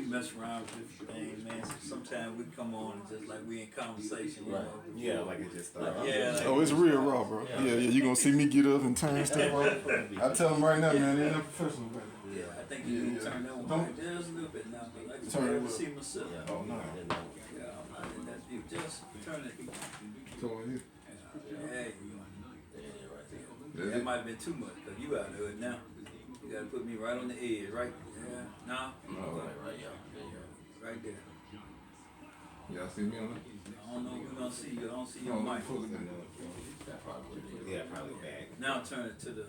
mess around with different things, man. So sometimes we come on and just like we in conversation, you know. Yeah, like it just started. Oh, it's real raw, bro. Yeah, you gonna see me get up and turn stuff off. I tell them right now, man, they're not professional, baby. Yeah, I think you need to turn that one back just a little bit now, but I just never see myself. Oh, no. Yeah, that's you. Just turn it. So, yeah. Hey, that might have been too much, because you out of it now. You got to put me right on the edge, right? Yeah. No? Right there. Y'all see me on that? I don't know if we're going to see you. I don't see your mic. Yeah, probably back. Now turn it to the...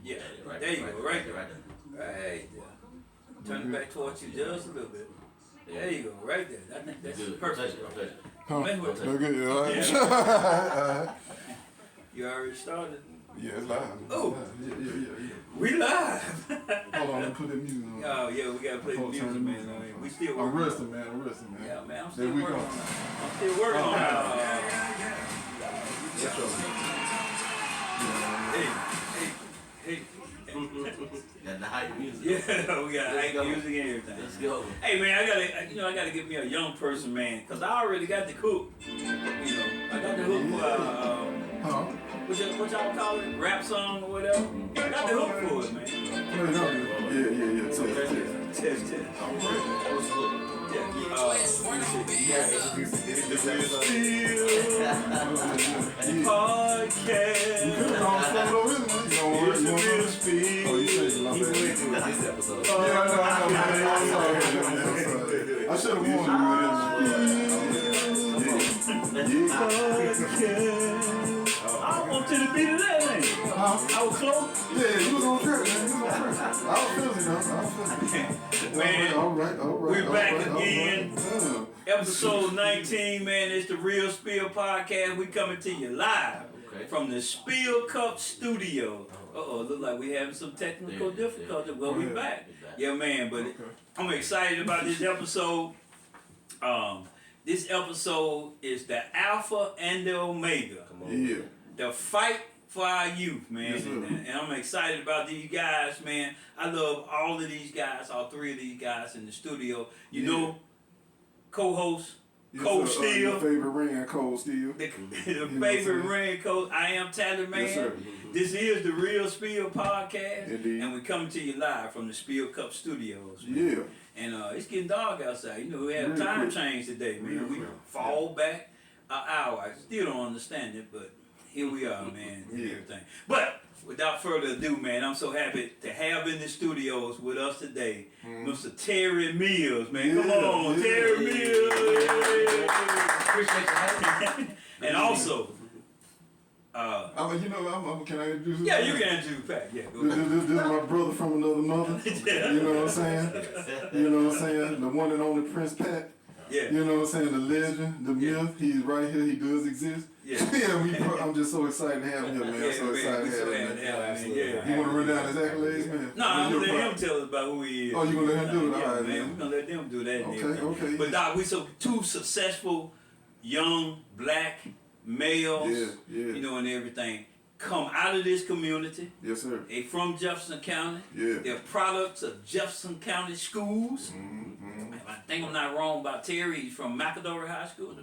Yeah, there you go, right there. Right there. Turn it back towards you just a little bit. There you go, right there. I think that's perfect. Huh? Okay, all right. You already started? Yeah, it's live. Oh, yeah. We live. Hold on, let me put that music on. Oh, yeah, we got to play the music, man. We still working. I'm resting, man. Yeah, man, I'm still working on that. I'm still working on that. Hey. Got the hype music. Yeah, we got hype music and everything. Let's go. Hey, man, I gotta get me a young person, man, cause I already got the hook. You know, I got the hook for what y'all call it, rap song or whatever. I got the hook for it, man. Yeah. Test. What's the hook? I should have warned you. I want you to be the that name. I was close. Yeah, you was on trip, man. I was feeling Man, all right. We're back again. Episode 19, man. It's the Real Spill Podcast. We coming to you live from the Spill Cup Studio. Look like we having some technical difficulty. Well, we back. Yeah, man, but I'm excited about this episode. This episode is the Alpha and the Omega. Yeah. The fight for our youth, man. Yes, and I'm excited about these guys, man. I love all of these guys, all three of these guys in the studio. You know, co-host, Cold Steel. Your favorite ring, Cold Steel. The favorite ring, Cold. I am Tyler, man. Yes, sir. This is the Real Spill Podcast. Indeed. And we're coming to you live from the Spill Cup Studios, man. Yeah. And it's getting dark outside. You know, we had a time change today, man. We fall back an hour. I still don't understand it, but here we are, man, and everything. But without further ado, man, I'm so happy to have in the studios with us today, Mr. Terry Mills, man. Come on, Terry Mills. Appreciate you having me. And also, can I introduce you? yeah, you can introduce Pat. Yeah, go This ahead. is my brother from another mother. You know what I'm saying? The one and only Prince Pat. Yeah. You know what I'm saying? The legend, the myth. He's right here. He does exist. Yeah. I'm just so excited to have him, man. I'm so excited to have him, man. Yeah. You want to run down his accolades, man? No, I'm going to let him tell us about who he is. Oh, you going to let him do it? Yeah, All right, man. We're going to let them do that. Okay. But, Doc, we two successful, young, black males, you know, and everything, come out of this community. Yes, sir. They from Jefferson County. Yeah. They're products of Jefferson County schools. I think I'm not wrong about Terry. He's from McAdory High School.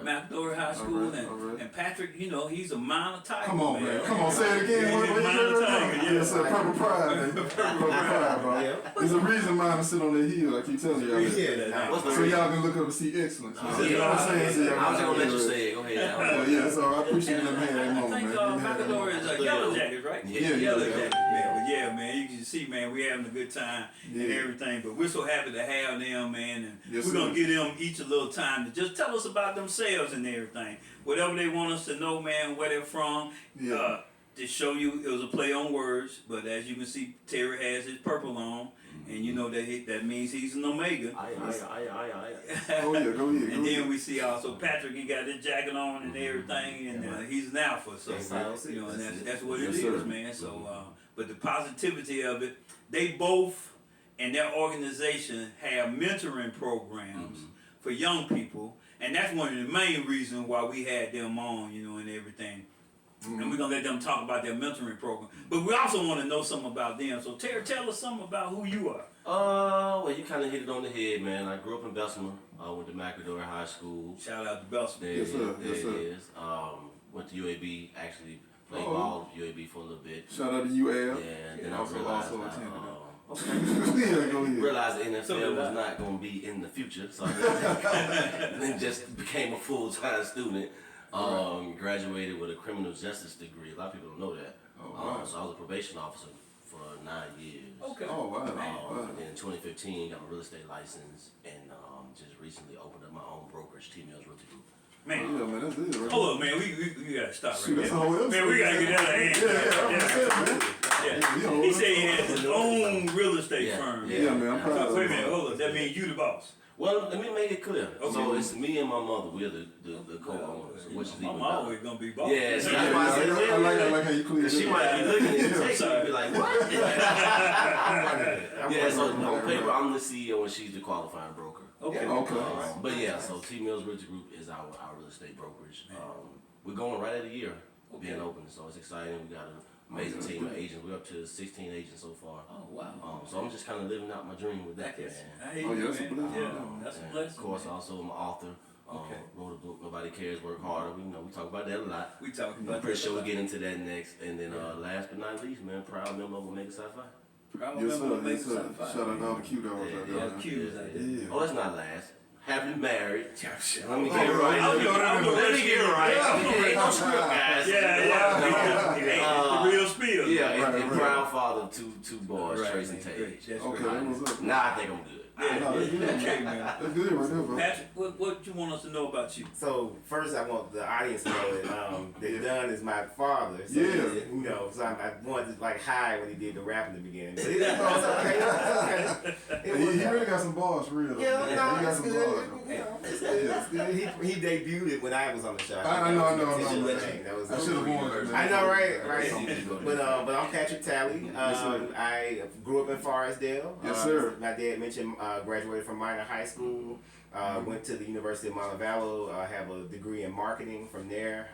McAdory High School. And Patrick, you know, he's a minor tiger. Come on, man. Come on, say it again. Minor tiger, Yes, sir. Purple Pride, man. Purple Pride, bro. There's a reason mine sit on that hill. I keep telling y'all that. So y'all can look up and see excellence. You know what I'm saying? I was going to let you say it. Go ahead. Yeah, so I appreciate them having that I moment, think man. McAdory is Yellow Jackets, right? Yellow Jackets. Yeah, man. You can see, man, we're having a good time and everything. But we're so happy to have them, man. And we're going to give them each a little time to just tell us about themselves and everything. Whatever they want us to know, man, where they're from. To show you, it was a play on words. But as you can see, Terry has his purple on. And you know that means he's an Omega. Aye. Oh, yeah, go ahead. And then we see also Patrick, he got his jacket on and everything, and he's an alpha. So, you know, and that's what it is, man. So, but the positivity of it, they both and their organization have mentoring programs for young people. And that's one of the main reasons why we had them on, you know, and everything. and we're gonna let them talk about their mentoring program. But we also want to know something about them. So Terry, tell us something about who you are. Well, you kind of hit it on the head, man. I grew up in Bessemer. I went to Macador High School. Shout out to Bessemer. Yes, sir. Yes, sir. It is. Went to UAB. Actually played ball at UAB for a little bit. Shout out to UL. Yeah, then I realized realized the NFL was not going to be in the future, so I then just became a full-time student. Graduated with a criminal justice degree. A lot of people don't know that. So I was a probation officer for 9 years. Okay. Oh, wow. And then in 2015, got my real estate license, and just recently opened up my own brokerage, T-Mills Realty Group. Man, yeah, man, that's it, right? Hold up, man. We gotta stop right Shoot, that's there. a whole episode. Man, we gotta get that hand. Yeah. He said he has his own real estate firm. Yeah, man, I'm proud of Wait a minute, hold up. That means you the boss. Well, let me make it clear. Okay. So it's me and my mother. We're the co-owners, which is even I'm better. always gonna be boss. Yeah, so that's why I said I like how you clear it. she might be looking at you and be like, what? Yeah, so on paper, I'm the CEO and she's the qualifying broker. Okay. But yeah, so T-Mills Realty Group is our real estate brokerage. We're going right at a year being open, so it's exciting. We got an amazing team of agents. We're up to 16 agents so far. Oh wow. So I'm just kind of living out my dream with that, man. That's a blessing. Yeah, that's a blessing. Of course, also I'm an author. Wrote a book, Nobody Cares, Work Harder. We talk about that a lot. We talking about I'm pretty sure we'll get into that next. And then last but not least, man, proud member of Omega Sci-Fi. Yes, sir. Shout out to all the cute dogs out there. Yeah. Oh, that's not last. Happily married. Let me get get it right. Let me get it right. Ain't no script, guys. Yeah. The real spill. Yeah, and proud father of two boys, Trace and Tage. Okay, what's up? Now I think I'm good. Okay, man. That's good right there, bro. Patrick, what you want us to know about you? So first, I want the audience to know that Dunn is my father. So so I wanted to like hide when he did the rap in the beginning. But He really got some bars for real. Yeah, he got some bars. It's good. He debuted it when I was on the show. I know. I should have warned you, man. I know, right? But I'm Patrick Talley. I grew up in Forestdale. Yes, sir. My dad mentioned graduated from Minor High School. Went to the University of Montevallo. Have a degree in marketing from there.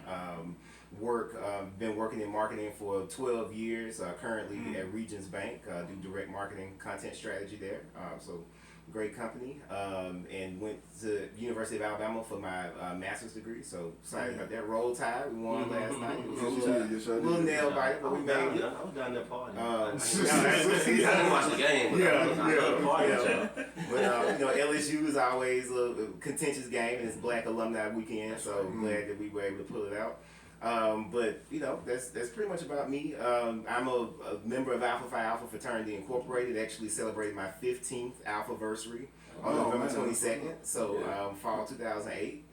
Been working in marketing for 12 years. Currently at Regions Bank. Do direct marketing content strategy there. So great company. And went to University of Alabama for my master's degree. So excited about that. Roll Tide. We won last night. It was a little nail biter, but we made it. I was down there partying. I didn't watch the game, but I love partying. But LSU is always a contentious game, and it's Black Alumni Weekend, so glad that we were able to pull it out. But that's pretty much about me. I'm a member of Alpha Phi Alpha Fraternity Incorporated. Actually celebrated my 15th Alphaversary on November 22nd. So fall 2008.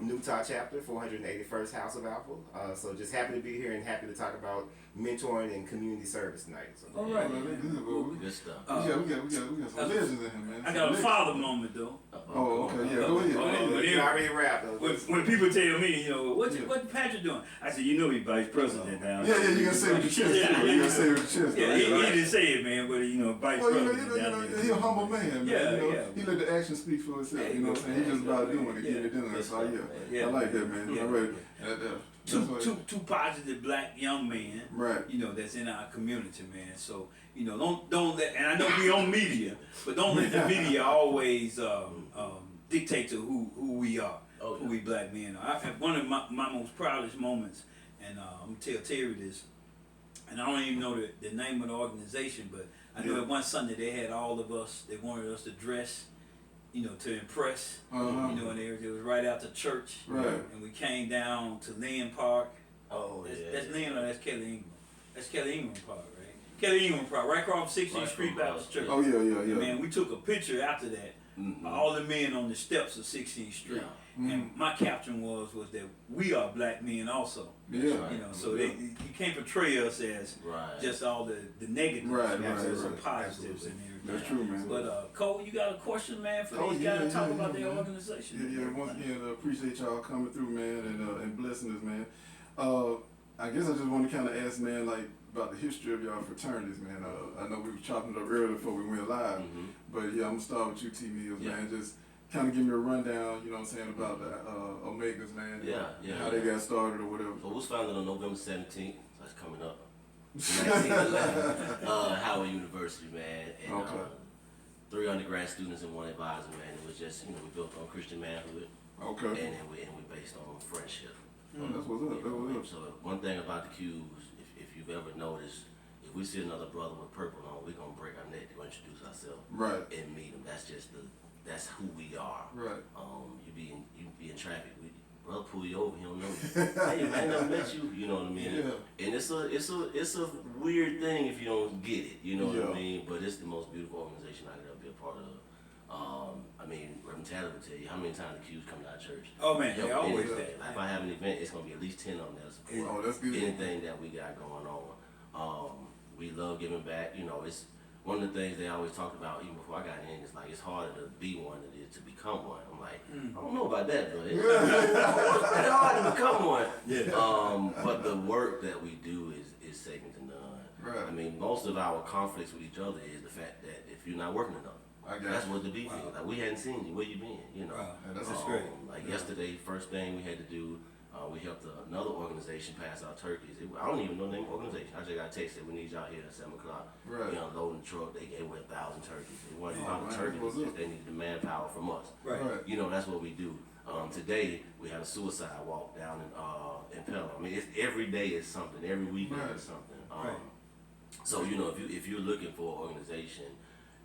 Utah chapter, 481st House of Alpha. So just happy to be here and happy to talk about mentoring and community service tonight. So. All right, Good stuff. We got some legends in here, man. I got a father moment though. Oh, okay, yeah, go ahead. You already rapped. When people tell me, what Patrick doing? I said, he's vice president now. Yeah, you can say it with your chest. You can say it with your chest. Yeah, he didn't say it, man, but vice president. He's a humble man, man. Yeah. He let the action speak for itself. You know what I'm saying? He's just about doing it, getting it done. So I like that, man. I'm ready. Two positive black young men, right? That's in our community, man. So don't let, and I know we on media, but don't let the media always dictate to who we are, who we black men are. One of my most proudest moments, and I'm gonna tell Terry this, and I don't even know the name of the organization, but I know that one Sunday they had all of us. They wanted us to dress. To impress, and it was right after church, and we came down to Lynn Park. That's Lynn or that's Kelly Ingram? That's Kelly Ingram Park, right? Kelly Ingram Park, right across 16th Street Baptist Church. Oh yeah. Man, we took a picture after that. All the men on the steps of 16th Street. And my caption was that we are black men also. Yeah. So you can't portray us as just all the negatives. There's some positives in there. That's true, man. But Cole, you got a question, man, for these guys to talk about their organization? Yeah. Once again, appreciate y'all coming through, man, and blessing us, man. I guess I just want to kind of ask, man, like about the history of y'all fraternities, man. I know we were chopping it up earlier before we went live, but yeah, I'm gonna start with you, T-Mills, man. Just kind of give me a rundown, you know what I'm saying, about the Omegas, man. Yeah. How they got started or whatever. So it was founded on November 17th. That's coming up. 1911. Howard University, man. And 3 undergrad students and 1 advisor, man. It was just, we built on Christian manhood. Okay. And we based on friendship. Oh, that's what's up. That's what's up. So one thing about the Qs, if you've ever noticed, if we see another brother with purple on, we're gonna break our neck to introduce ourselves. Right. And meet them. That's just that's who we are. Right. You be in traffic, brother pull you over, he don't know you. Hey man, I never met you. You know what I mean? Yeah. And it's a weird thing if you don't get it. You know what I mean? But it's the most beautiful organization I could ever be a part of. Reverend Taylor will tell you how many times the Qs come to our church. Oh man, they always that. If I have an event, it's gonna be at least 10 of them that support that's good. anything that we got going on. We love giving back. It's one of the things they always talk about, even before I got in. It's like it's harder to be one than it is to become one. I'm like, I don't know about that, but it's hard to become one. Yeah. But the work that we do is second to none. Right. I mean, most of our conflicts with each other is the fact that if you're not working enough. That's what the beef is. Like, we hadn't seen you. Where you been? Wow. That's great. Like yesterday, first thing we had to do, we helped another organization pass out turkeys. I don't even know the name of the organization. I just got a text that we need y'all here at 7 o'clock. Right. We unloading the truck. They gave away 1,000 turkeys. It wasn't about the turkeys. It's just they needed the manpower from us. Right. That's what we do. Today we had a suicide walk down in Pelham. I mean, it's every day is something. Every weekend is something. So if you're looking for an organization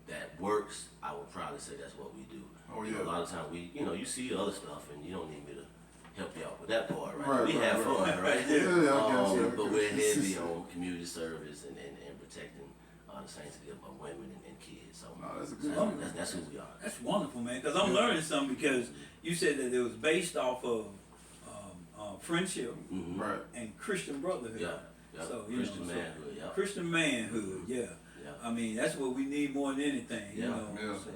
that works, I would probably say that's what we do. Oh yeah. A lot of times you see other stuff and you don't need me to help you out with that part, right? We have fun, right? But we're heavy on community service and protecting the sanctity of women and kids. So that's a good that's who we are. That's wonderful, man. Because I'm learning something because you said that it was based off of friendship Right. and Christian brotherhood. Yeah. So Christian manhood. Yeah. Christian manhood. Yeah. I mean, that's what we need more than anything. So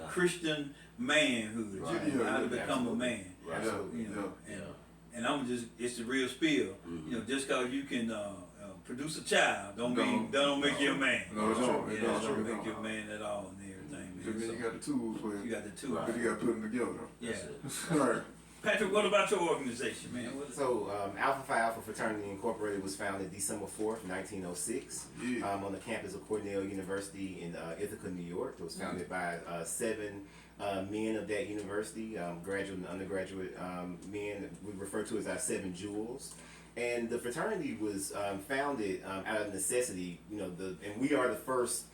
Christian manhood. Right. How to become a man. Right. And it's the real spiel. Just because you can produce a child don't make you a man. No, it don't. It don't make you a man at all and everything. Then you got the tools for it. You got the tools. But you got to put them together. Yeah. Right. Patrick, what about your organization, man? So, Alpha Phi Alpha Fraternity Incorporated was founded December 4th, 1906, on the campus of Cornell University in Ithaca, New York. It was founded by 7 men of that university, graduate and undergraduate men we refer to as our 7 jewels. And the fraternity was founded out of necessity, and we are the first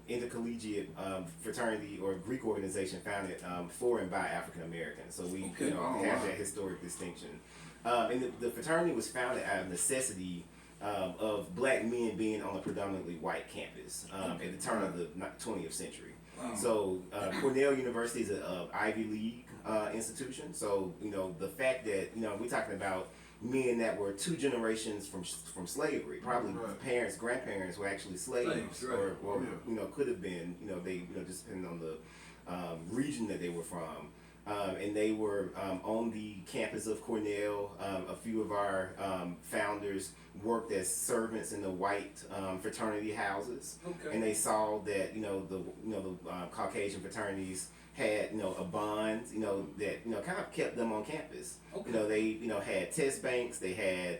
intercollegiate fraternity or Greek organization founded for and by African Americans. So we have that historic distinction. And the fraternity was founded out of necessity of black men being on a predominantly white campus at the turn of the 20th century. Wow. So Cornell University is an Ivy League institution. So the fact that we're talking about men that were 2 generations from slavery, probably parents, grandparents were actually slaves, or could have been, they just depending on the region that they were from. And they were on the campus of Cornell. A few of our founders worked as servants in the white fraternity houses, and they saw that the Caucasian fraternities had a bond that kind of kept them on campus. They had test banks, they had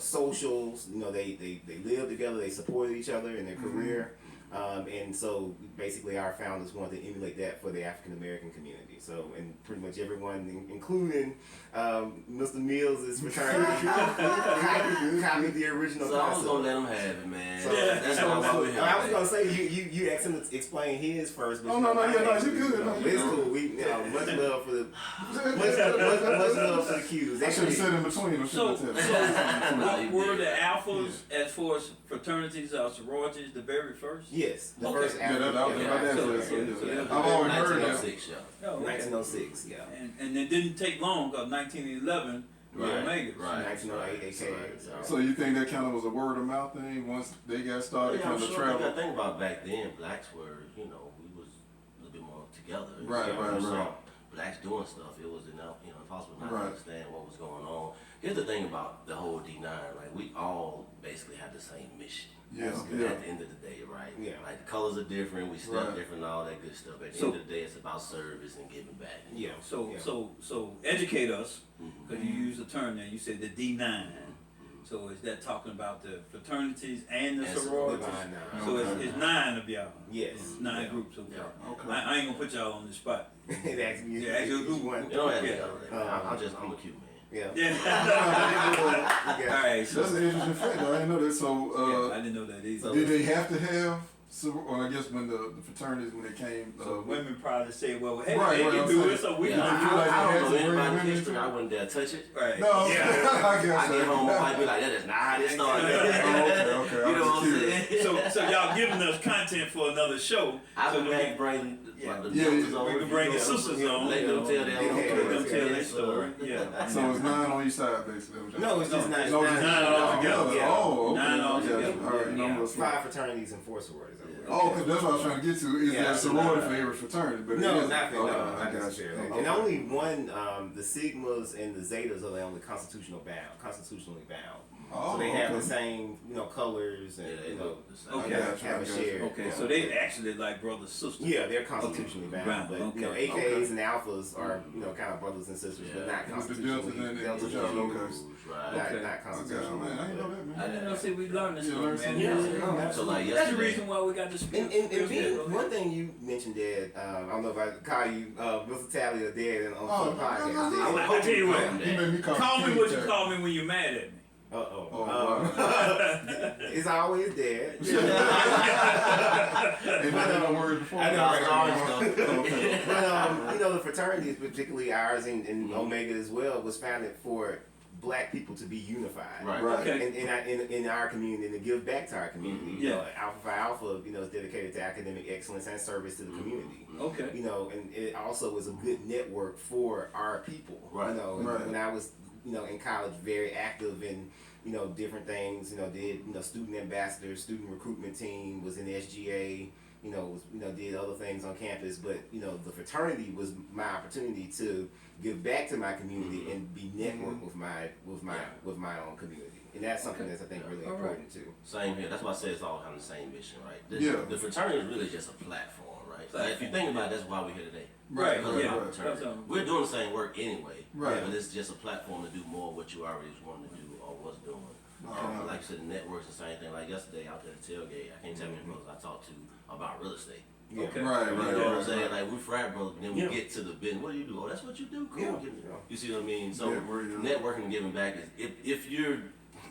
socials, they lived together, they supported each other in their career. And so basically our founders wanted to emulate that for the African American community. So, and pretty much everyone, including Mr. Mills' fraternity, copied the original So concept. I was going to let him have it, man. So, That's why we're here. I was going to say, you asked him to explain his first. But you good. It's cool. We, much love for the, much love for the Qs. I should have said in between. So were the alphas, as far as fraternities or sororities, the very first? Yes, the first I've always heard that. 1906, yeah. 1906, yeah. And it didn't take long, because 1911, Right. Omegas. 1908, they came. So you think that kind of was a word of mouth thing once they got started, Yeah, kind I'm of sure. travel? You got to think about back then, blacks were, we was a little bit more together. Right. Blacks doing stuff, it was impossible not to Right. understand what was going on. Here's the thing about the whole D9, like we all basically had the same mission. Yeah. At the end of the day, right? Yeah. Like the colors are different, we step different, all that good stuff. At the end of the day, it's about service and giving back. Yeah. So educate us, because you used a term there. You said the D9. So is that talking about the fraternities and the sororities? So it's 9 of y'all. Yes. 9 groups. Okay. Okay. I ain't gonna put y'all on the spot. It asked me. Yeah, ask you who one. You don't have to. I'm a cute man. Yeah. Yeah. All right. So That's an interesting fact, though. I didn't know that. So, I didn't know that either. did they have to have, or I guess when the fraternities, when they came, So women probably say, well, hey, Right, they right, can I'm do saying. it, so we Yeah, can do it. I don't know Women anybody's into history. it? I wouldn't dare touch it. Right. No, Yeah. I guess I get home, I might be like, that is not how this started. okay. You know what I'm saying? So y'all giving us content for another show. I so would we have can bring Yeah, the yeah, daughters on. we can bring the sisters on. Let them tell their own Let them tell their story. story. Yeah. So it's 9 on each side, basically. No, it's just 9. No, it's 9 all together. Yeah. Oh, okay. 9 all Okay. together. All right, you know, I'm gonna 5 fraternities and 4 sororities. Oh, because that's what I was trying to get to. Is there a sorority for every fraternity? But No, it is. not for Okay, no, I not got necessarily. you. And Okay. only one, the Sigmas and the Zetas are the only constitutionally bound. Oh, So they have okay. the same, colors and Yeah, they look the same. Okay. have a share. Okay, so they actually like brother sisters. Yeah, they're constitutionally bound, but Okay. AKs and alphas are kind of brothers and sisters, but not With the constitutionally. deltas and the deltas deltas, and okay. Qs, Right. Okay. not constitutionally. Man, I didn't know that, man. I didn't know. See, we learned this You stuff, learn man. something. Yeah. So like That's the yesterday, reason why we got this. And being, one thing you mentioned, Dad, I don't know if I call you Mr. Tally or Dad on the podcast. no. I would I hope tell you what, He made me Call me what you King call me when you're mad at me. Uh-oh. Oh, It's always Dad. Ain't been no words before. I know, That's right? ours though. But the fraternities, particularly ours and Omega as well, was founded for Black people to be unified. Right. Right. Okay. In our community and to give back to our community. Yeah. Alpha Phi Alpha, is dedicated to academic excellence and service to the community. Okay. And it also was a good network for our people. Right. Right. When I was, in college, very active in, different things, did, student ambassador, student recruitment team, was in the SGA, did other things on campus, but, the fraternity was my opportunity to give back to my community and be networked with my own community. And that's something that's, I think, really important too. Same here. That's why I say it's all on the same mission, right? The fraternity is really just a platform, right? Like, if you think about it, that's why we're here today. Right. Because of Yeah. our fraternity. We're doing the same work anyway, Right. but it's just a platform to do more of what you already wanted to do or was doing. Like you said, the networks, the same thing. Like yesterday out there at the tailgate, I can't tell you brothers I talked to about real estate. Yeah. Okay. Right, You right, know what I'm right. saying? Like, we frat brothers, and then we Yeah. get to the business. What do you do? Oh, that's what you do? Cool. Yeah. You see what I mean? So, Networking. networking and giving back is, if you're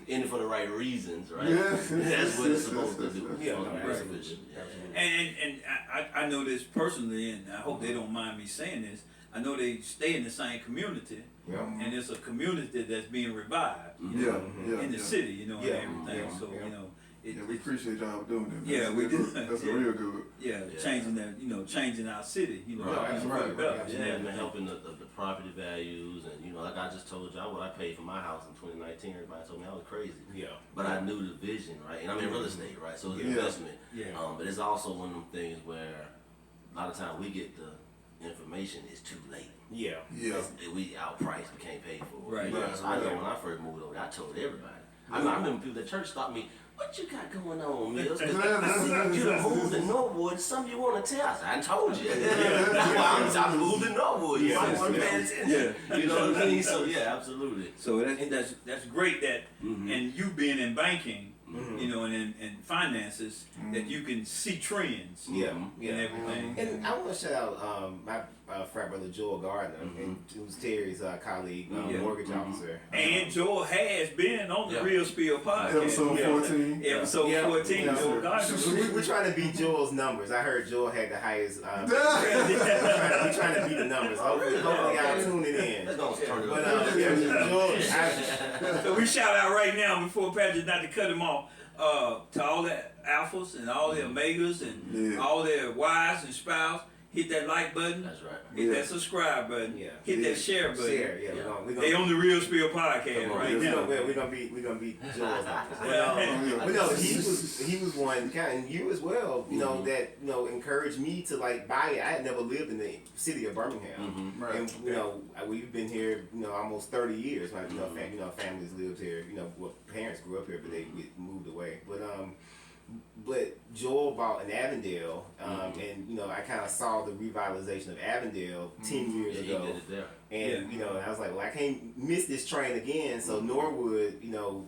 in it for the right reasons, right? Yes, That's what it's yes, supposed to yes, do. yes, It's yes. supposed to be Yeah, sufficient. absolutely. Yeah. And I know this personally, and I hope they don't mind me saying this. I know they stay in the same community, Yeah. and it's a community that's being revived, Yeah, yeah. in the city, and Yeah. everything. Yeah. So Yeah. it, We appreciate y'all doing that. Yeah, we do. That's Yeah. real good. yeah, Yeah. changing that, changing our city, Right. making it Right. better. Right. Yeah, and helping the property values, and like I just told y'all, what I paid for my house in 2019, everybody told me I was crazy. Yeah. But I knew the vision, right? And I'm in real estate, right? So it's an Yeah. investment. Yeah. But it's also one of them things where a lot of times we get the information, it's too late. Yeah. Yeah. We outpriced, we can't pay for it. Right. Yeah, so I know when I first moved over there, I told everybody. I remember people at church stopped me, what you got going on, Mills? 'Cause I see you done moved to Norwood, something you want to tell us. I told you. That's why I moved to Norwood. You might want to pay attention. You know what I mean? So yeah, absolutely. So that's great that, and you being in banking, and in finances, that you can see trends, Yeah. and everything. And I want to shout out my frat brother Joel Gardner, and who's Terry's colleague, mortgage officer. And Joel has been on the Yeah. Real Spill podcast. Episode 14. Episode Yeah. 14, Yeah. Joel Gardner. We're trying to beat Joel's numbers. I heard Joel had the highest. We're trying to beat the numbers. Hopefully y'all tuning in. Let's go turn it But up. Joel, So we shout out right now before Patrick, not to cut him off, to all the alphas and all the omegas and all their wives and spouse. Hit that like button. That's right. Hit that subscribe button. Yeah. Hit that share button. share, yeah. We're They gonna, on the Real Spill podcast Come on, right we're now. gonna beat Joel's numbers. But no, he was one kind, and you as well. That encouraged me to buy it. I had never lived in the city of Birmingham, Right. and we've been here almost 30 years. My families lived here. Well, parents grew up here, but they moved away. But But Joel bought an Avondale, and you know, I kind of saw the revitalization of Avondale 10 years ago. He did it there. And you know, and I was like, well, I can't miss this train again. So Norwood, you know,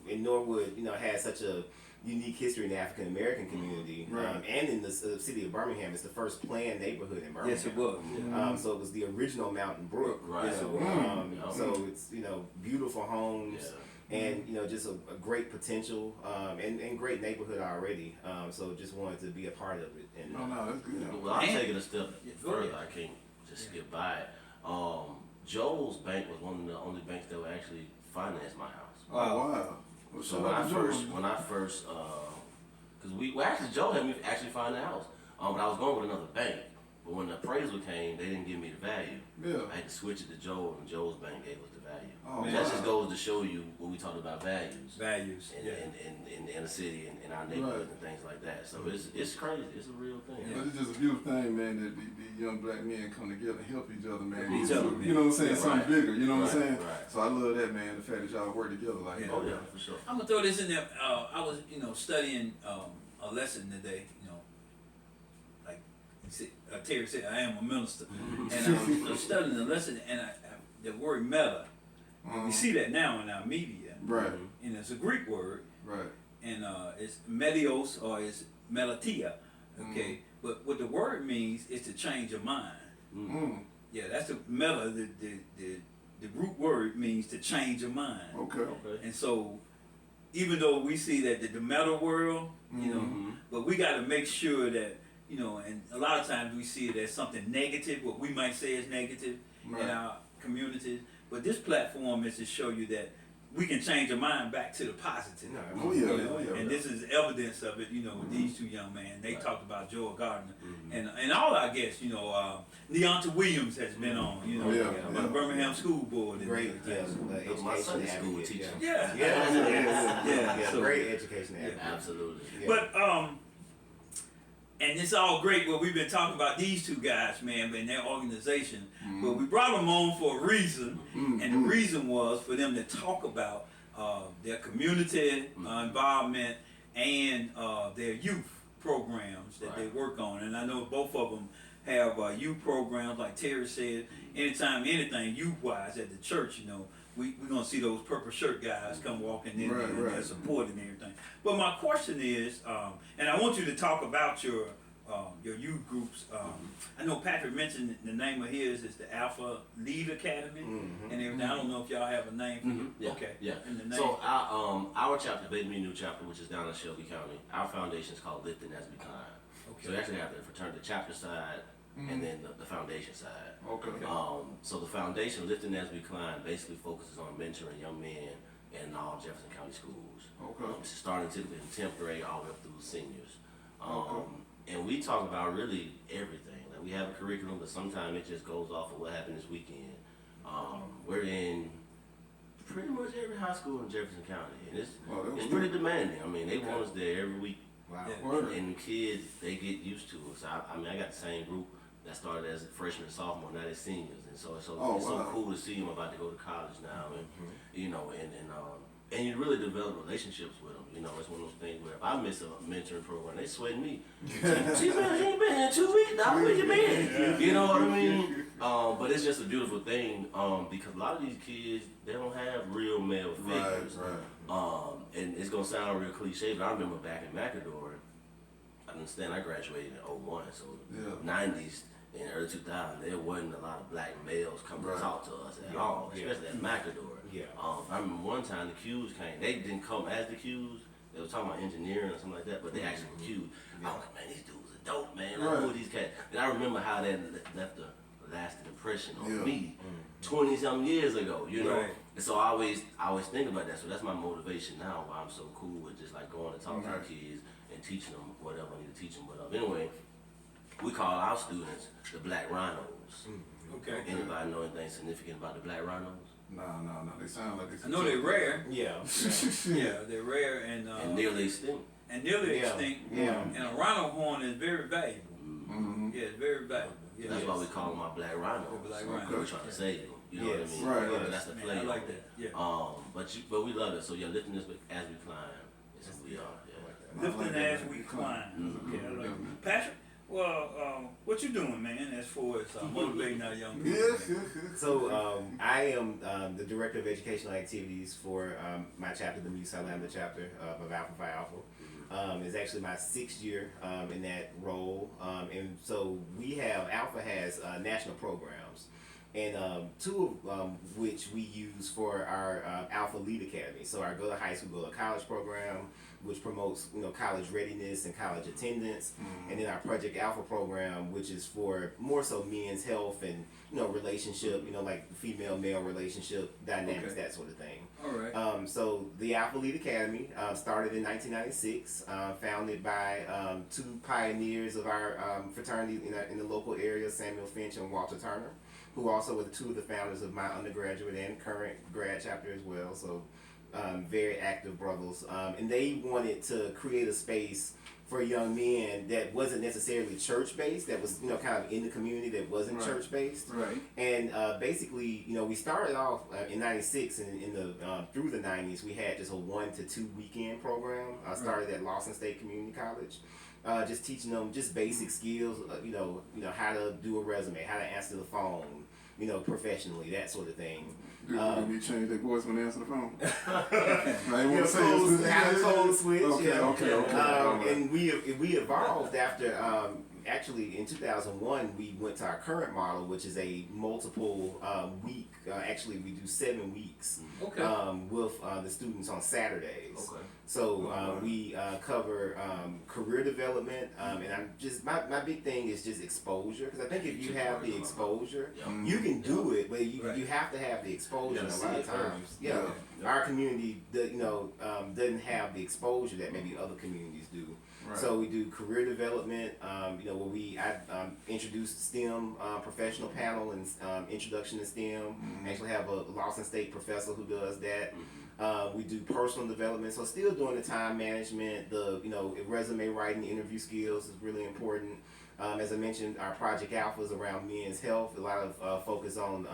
had such a unique history in the African American community, and in the city of Birmingham. It's the first planned neighborhood in Birmingham. Yes, it was. So it was the original Mountain Brook. Right. You know, so it's, you know, beautiful homes. Yeah. And you know, just a great potential, and great neighborhood already. So just wanted to be a part of it. And No, that's good. Well, I'll take it a step further. I can't just skip by it. Joel's bank was one of the only banks that would actually finance my house. Oh, wow. Well, So when I first, because actually Joe had me actually find the house. But I was going with another bank. But when the appraisal came, they didn't give me the value. Yeah. I had to switch it to Joel, and Joel's bank gave us the value. Oh, That just goes to show you when we talked about values. In the inner city and in our neighborhood and things like that. So it's crazy. It's a real thing. But it's just a beautiful thing, man, that the young black men come together and help each other, man. Each other, You know what I'm saying? Yeah, Something bigger, you know what I'm saying? Right. So I love that, man, the fact that y'all work together like that. Oh yeah, for sure. I'm gonna throw this in there. I was, you know, studying a lesson today. You know, like Terry said, I am a minister, and I was studying the lesson, and the word meta. We see that now in our media, Right, and it's a Greek word, right. and it's medios or it's melatia. Okay, but what the word means is to change your mind. Yeah, that's the meta. The root word means to change your mind. Okay. And so, even though we see that the meta world, you know, but we got to make sure that, you know, and a lot of times we see it as something negative, what we might say is negative in our communities. But this platform is to show you that we can change your mind back to the positive. Oh, yeah. You know, and this is evidence of it, you know, with these two young men. They talked about Joel Gardner. And all our guests, you know, Deonta Williams has been on, you know, the Birmingham School Board. And great, My education Sunday school advocate, teacher. Yeah, So- great education advocate. Absolutely. Yeah. But and it's all great what we've been talking about these two guys, man, and their organization. But we brought them on for a reason, and the reason was for them to talk about their community involvement and their youth programs that they work on. And I know both of them have youth programs, like Terry said. Anytime anything youth-wise at the church, you know, we're gonna see those purple shirt guys come walking in and they're supporting everything. But my question is, and I want you to talk about your youth groups. I know Patrick mentioned the name of his is the Alpha Lead Academy and everything. I don't know if y'all have a name. Yeah. Okay. Yeah. And the name. So our chapter, Baby Me New Chapter, which is down in Shelby County, our foundation is called Lifting As We Climb. Okay. So we actually have the fraternity chapter side and then the foundation side. Okay. So the foundation, Lifting As We Climb, basically focuses on mentoring young men in all Jefferson County schools. Okay. Starting typically in 10th grade all the way up through seniors. And we talk about really everything. Like we have a curriculum, but sometimes it just goes off of what happened this weekend. We're in pretty much every high school in Jefferson County, and it's pretty demanding. I mean, they want us there every week. Wow. And the kids, they get used to us. I mean, I got the same group that started as a freshman and sophomore, now they're seniors, and so it's so cool to see them about to go to college now, and you know, and you really develop relationships with them. You know, it's one of those things where if I miss a mentoring program, they sweat me. See, man, you ain't been here in 2 weeks. Now where you been? You know what I mean? But it's just a beautiful thing because a lot of these kids, they don't have real male figures. And it's gonna sound real cliche, but I remember back in Macador, I understand I graduated in 01, so 90s and early 2000s, there wasn't a lot of black males coming to talk to us at all, especially at Macador. I remember one time the Qs came. They didn't come as the Qs. They were talking about engineering or something like that, but they actually were Qs. I was like, man, these dudes are dope, man. Like, who are these cats? And I remember how that left a lasting impression on me 20-something years ago, you know? And so I always think about that. So that's my motivation now, why I'm so cool with just like going to talk to the kids and teaching them whatever I need to teach them. But anyway, we call our students the Black Rhinos. Okay. Anybody know anything significant about the Black Rhinos? No. They sound like I know they're rare. Yeah. Yeah, they're rare and nearly extinct. And nearly extinct. And a rhino horn is very valuable. Yeah, it's very valuable. Yeah, That's why we call them our Black Rhinos. Black We're Rhinos. trying to save them. You know what I mean? Right. That's the Man, play. I like that. Yeah. But we love it. So yeah, lifting this as we climb is who we are. Yeah. Lifting as we climb. Okay, I like it. Patrick, well, what you doing, man, as far as motivating our young people? So I am the Director of Educational Activities for my chapter, the Mu Psi Lambda chapter of Alpha Phi Alpha. It's actually my 6th year in that role. And so Alpha has national programs. And 2 of which we use for our Alpha Lead Academy. So our Go to High School, Go to College program, which promotes college readiness and college attendance, and then our Project Alpha program, which is for more so men's health and relationship, like female-male relationship dynamics, that sort of thing. All right. So the Alpha Lead Academy started in 1996, founded by 2 pioneers of our fraternity in the local area, Samuel Finch and Walter Turner, who also were 2 of the founders of my undergraduate and current grad chapter as well. So very active brothers. And they wanted to create a space for young men that wasn't necessarily church-based, that was kind of in the community, that wasn't church-based. Right. And basically, we started off in '96, and through the '90s, we had just a 1 to 2 weekend program. I started at Lawson State Community College. Just teaching them just basic skills, how to do a resume, how to answer the phone, professionally, that sort of thing. Did we change their voice when they answer the phone? Code switch. Okay. And we evolved after. Actually, in 2001, we went to our current model, which is a multiple week. Actually, we do 7 weeks with the students on Saturdays. Okay. So we cover career development, and I'm just my big thing is just exposure, because I think if you have the exposure, you can do it, but you have to have the exposure. And a lot of times, our community doesn't have the exposure that maybe other communities do. Right. So we do career development, where I introduced STEM professional panel and introduction to STEM. Actually have a Lawson State professor who does that. We do personal development, so still doing the time management, the resume writing, interview skills is really important. As I mentioned, our Project Alpha is around men's health. A lot of focus on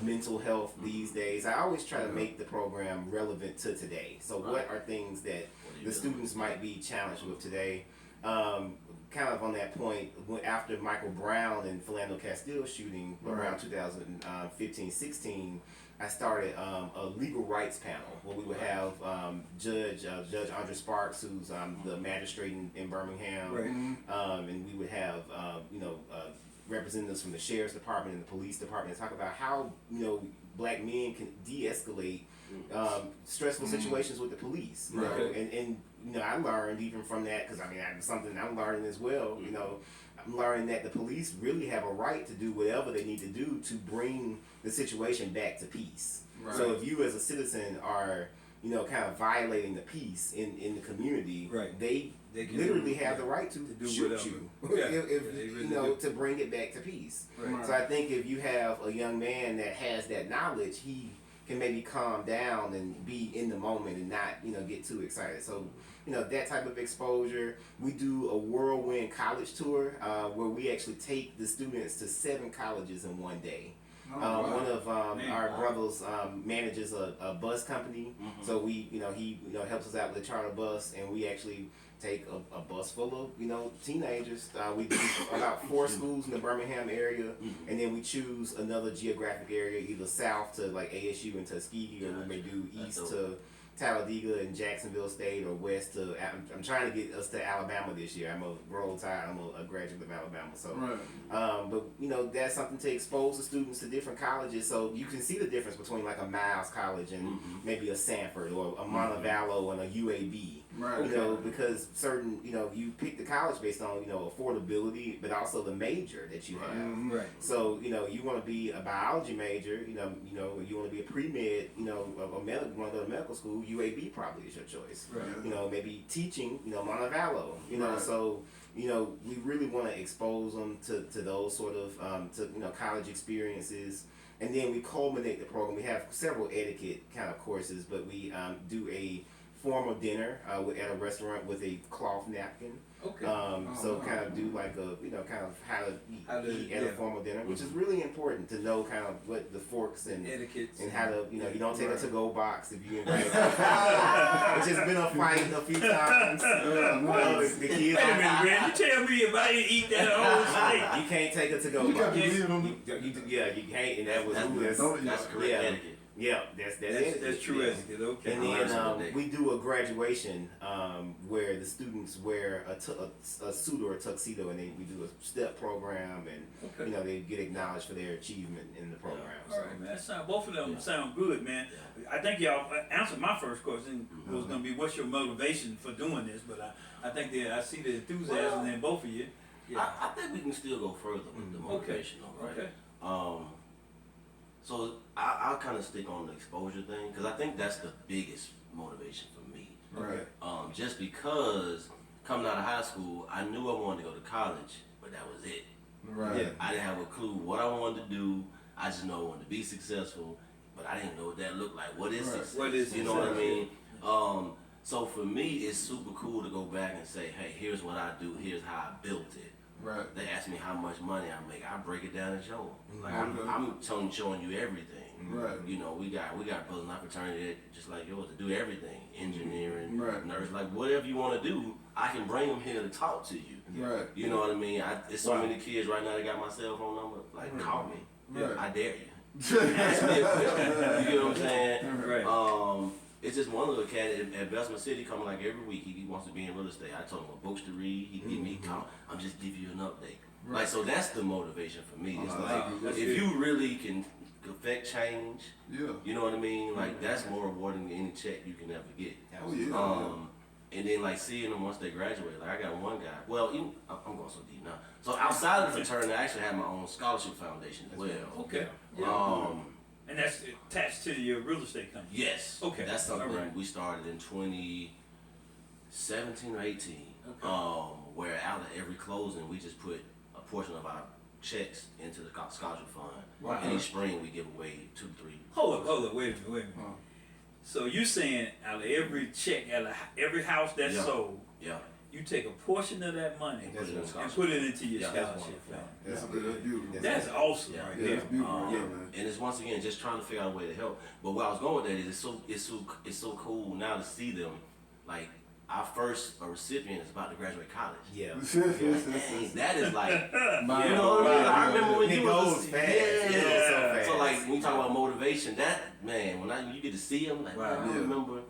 mental health these days. I always try to make the program relevant to today. So what are things that the students might be challenged with today? Kind of on that point, after Michael Brown and Philando Castile shooting around 2015-16, I started a legal rights panel where we would have Judge Andre Sparks, who's the magistrate in Birmingham, and we would have representatives from the sheriff's department and the police department to talk about how black men can de-escalate stressful situations with the police. And I learned even from that, because that's something I'm learning as well. I'm learning that the police really have a right to do whatever they need to do to bring the situation back to peace. Right. So if you as a citizen are, kind of violating the peace in the community, they literally have the right to shoot you to bring it back to peace. Right. So I think if you have a young man that has that knowledge, he can maybe calm down and be in the moment and not, get too excited. So, that type of exposure. We do a whirlwind college tour where we actually take the students to 7 colleges in one day. One of our brothers manages a bus company, so he helps us out with a charter bus, and we actually take a bus full of teenagers. We do about 4 schools in the Birmingham area, and then we choose another geographic area, either south to like ASU and Tuskegee, or we may do east to Talladega and Jacksonville State, or west to. I'm trying to get us to Alabama this year. I'm a Roll Tide. I'm a graduate of Alabama, so. But that's something to expose the students to different colleges, so you can see the difference between like a Miles College and maybe a Sanford or a Montevallo and a UAB. Right. Because certain, you pick the college based on, affordability, but also the major that you have. Right. So, you want to be a biology major, you want to be a pre-med, want to go to medical school, UAB probably is your choice. Right. Maybe teaching, Montevallo, so, we really want to expose them to those sort of, college experiences. And then we culminate the program. We have several etiquette kind of courses, but we do a formal dinner at a restaurant with a cloth napkin. Okay. So kind of do like a, kind of how to eat at a formal dinner, which is really important to know kind of what the forks and etiquettes and how to, you don't take a to-go box if you invite which has been a fight a few times. The kids. Wait a minute, man. You tell me if I didn't eat that whole steak. You can't take a to-go You box. got to live on You can't, and that was That's correct etiquette. Yeah, that's true etiquette. Okay. And then we do a graduation where the students wear a suit or a tuxedo, and we do a step program, and they get acknowledged for their achievement in the program. All right, man. Both of them sound good, man. I think y'all answered my first question. Was going to be what's your motivation for doing this, but I think that I see the enthusiasm in both of you. Yeah. I think we can still go further with the motivation, right? Okay. So I'll kind of stick on the exposure thing because I think that's the biggest motivation for me. Right. Just because coming out of high school, I knew I wanted to go to college, but that was it. Right. I didn't have a clue what I wanted to do. I just know I wanted to be successful, but I didn't know what that looked like. What is success? What is you know what I mean? So for me, it's super cool to go back and say, hey, here's what I do. Here's how I built it. Right. They ask me how much money I make. I break it down and show them. Like I'm showing you everything. Right. We got brothers in our fraternity just like yours to do everything, engineering, right. nurse, like whatever you want to do. I can bring them here to talk to you. Right. You know what I mean? There's so many kids right now that got my cell phone number. Like call me. Right. I dare you. Ask me a question. You get what I'm saying? Right. It's just one little cat at Bessemer City coming like every week. He wants to be in real estate. I told him what books to read. He give me call. I'm just giving you an update. Right. Like so, that's the motivation for me. It's like if you really can affect change. Yeah. You know what I mean? Like that's more rewarding than any check you can ever get. Oh yeah. And then like seeing them once they graduate. Like I got one guy. Well, I'm going so deep now. So outside of the fraternity, I actually have my own scholarship foundation as well. Okay. And that's attached to your real estate company? Yes. Okay. That's something we started in 2017 or 18. Okay. Where out of every closing, we just put a portion of our checks into the scholarship fund. Wow. And each spring, we give away 2, 3. Hold up. Wait a minute. So you're saying out of every check, out of every house that's sold, you take a portion of that money and put it into your scholarship fund. That's beautiful. That's awesome right there. That's beautiful, man. And it's once again just trying to figure out a way to help. But where I was going with that is it's so cool now to see them. Like our first recipient is about to graduate college. Yeah. That is like you know what I mean? I remember when you was fast. So like when you talk about motivation, that man, when you get to see them, like I remember.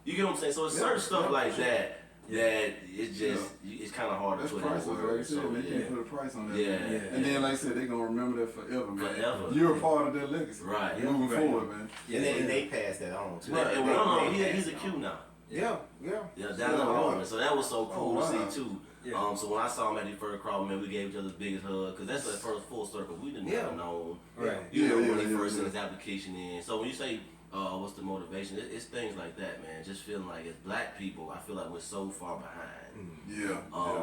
You get what I'm saying? So it's certain stuff like that. That it's just it's kind of hard to put into words. Like they can't put a price on that. Yeah. And then like I said, they're gonna remember that forever, man. Forever. You're a part of their legacy. Right. Moving forward, man. And they pass that on too. Right. And he's a Q now. Yeah. Down the road. So that was so cool to see too. Yeah. So when I saw him at the first crowd, man, we gave each other the biggest hug because that's the first full circle. We didn't have known. Right. You know when he first sent his application in. So when you say what's the motivation? It's things like that, man. Just feeling like as black people, I feel like we're so far behind.